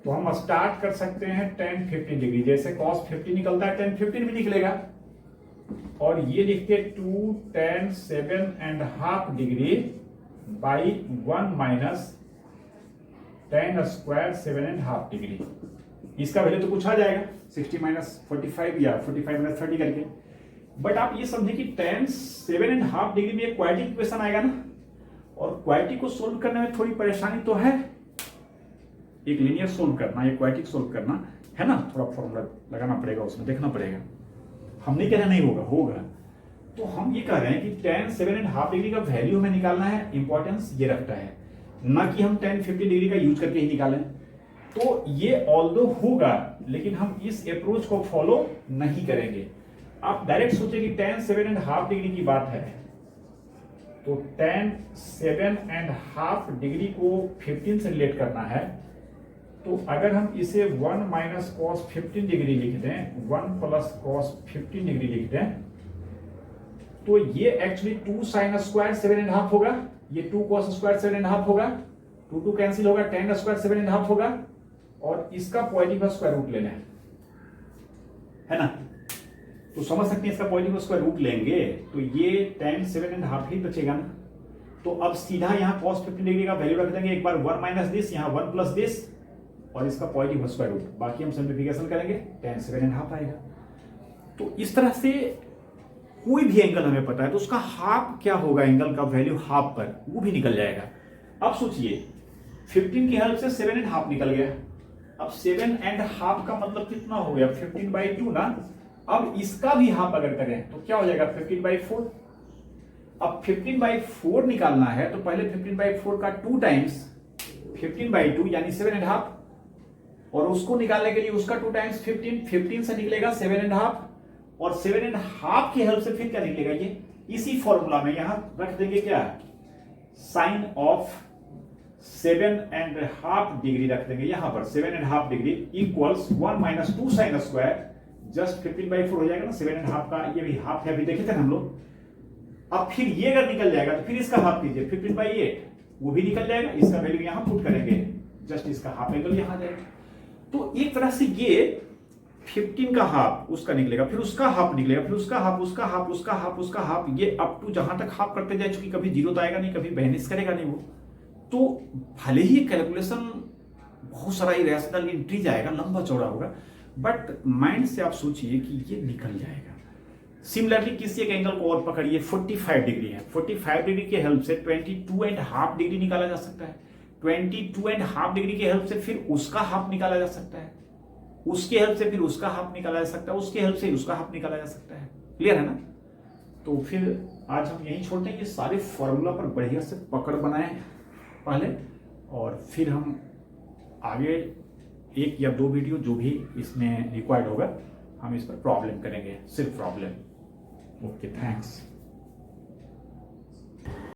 तो हम स्टार्ट कर सकते हैं tan 15 डिग्री, जैसे cos 15 निकलता है tan 15 भी निकलेगा, और ये लिखते 2 tan 7.5 degree by 1 minus tan square 7.5 degree, इसका वैल्यू तो कुछ आ जाएगा 60 - 45 या 45 - 30 करके। बट आप ये समझे कि tan 7.5 डिग्री में एक क्वाड्रेटिक इक्वेशन आएगा ना, और क्वाड्रेटिक को सोल्व करने में थोड़ी परेशानी तो है, एक लीनियर सोल्व करना, एक क्वाड्रेटिक सोल्व करना है ना, थोड़ा फॉर्मूला लगाना पड़ेगा, उसमें देखना पड़ेगा। हम नहीं कह रहे नहीं होगा, होगा। तो हम ये कह रहे हैं कि tan 7.5 डिग्री का वैल्यू हमें निकालना है, इंपॉर्टेंस ये रखता है, ना कि हम tan 50 डिग्री का यूज करके ही निकालें। तो ये ऑल्दो होगा, लेकिन हम इस अप्रोच को फॉलो नहीं करेंगे। आप डायरेक्ट सोचे कि tan 7.5 डिग्री की बात है, तो tan 7.5 डिग्री को 15 से रिलेट करना है, तो अगर हम इसे 1 माइनस cos 15 डिग्री लिख दें, 1 प्लस cos 15 डिग्री लिख दें, तो ये एक्चुअली 2 sin स्क्वायर 7.5 होगा, ये 2 cos स्क्वायर 7.5 होगा, 2 कैंसिल होगा, tan स्क्वायर 7.5 होगा, और इसका पॉजिटिव स्क्वायर रूट लेना है ना। तो समझ सकते हैं इसका पॉजिटिव स्क्वायर रूट लेंगे तो ये tan 7.5 ही बचेगा ना। तो अब सीधा यहाँ cos 15 डिग्री का वैल्यू रख देंगे, एक बार 1 माइनस दिस, यहाँ 1 प्लस दिस, और इसका पॉजिटिव स्क्वायर रूट, बाकी हम सिंप्लीफिकेशन करेंगे, tan 7.5 आएगा। तो इस तरह से कोई भी एंगल हमें पता है तो उसका हाफ क्या होगा, एंगल का वैल्यू हाफ पर, वो भी निकल जाएगा। अब सोचिए 15 की हेल्प से 7.5 निकल गया, अब 7.5 का मतलब कितना हो गया 15/2 ना। अब इसका भी हाफ अगर करें तो क्या हो जाएगा 15/4। अब 15/4 निकालना है तो पहले 15/4 का 2 टाइम्स 15/2 यानी 7.5, और उसको निकालने के लिए उसका 2 टाइम्स 15 से निकलेगा 7.5, और 7.5 की हेल्प से फिर क्या निकलेगा ये, इसी फॉर्मूला में यहां रख देंगे क्या, साइन ऑफ 7.5 डिग्री रख देंगे यहां पर, 7.5 degree equals 1 minus 2 sine square, just 15/4 हो जाएगा ना, 7.5 का ये भी हाफ है, अभी देखे थे ना हम लोग। अब फिर ये अगर निकल जाएगा तो फिर इसका हाफ कीजिए, 15/8 वो भी निकल जाएगा, इसका वैल्यू यहां पुट करेंगे, जस्ट इसका हाफ एंगल यहां जाएगा। तो एक तरह से ये 15 का हाफ उसका निकलेगा, फिर उसका हाफ निकलेगा, फिर उसका हाफ, उसका हाफ, उसका हाफ, उसका हाफ, ये अप टू जहां तक हाफ करते जाए, चूंकि कभी जीरो तो आएगा नहीं, कभी बैलेंस करेगा नहीं वो। तो भले ही कैलकुलेशन बहुत सारा इरेशनल एंट्री जाएगा, लंबा चौड़ा होगा, बट माइंड से आप सोचिए कि ये निकल जाएगा। सिमिलरली किसी एक एंगल को और पकड़िए, 45 डिग्री है, 45 डिग्री की हेल्प से 22.5 डिग्री निकाला जा सकता है, 22.5 डिग्री की हेल्प से फिर उसका हाफ निकाला जा सकता है, उसके हेल्प से फिर उसका हाफ निकाला जा सकता है, उसके हेल्प से उसका हाफ निकाला जा सकता है। क्लियर है ना? तो फिर आज हम यही छोड़ते हैं, ये सारे फॉर्मूला पर बढ़िया से पकड़ बनाए पहले, और फिर हम आगे 1 या 2 वीडियो जो भी इसमें रिक्वायर्ड होगा हम इस पर प्रॉब्लम करेंगे, सिर्फ प्रॉब्लम। Okay, thanks.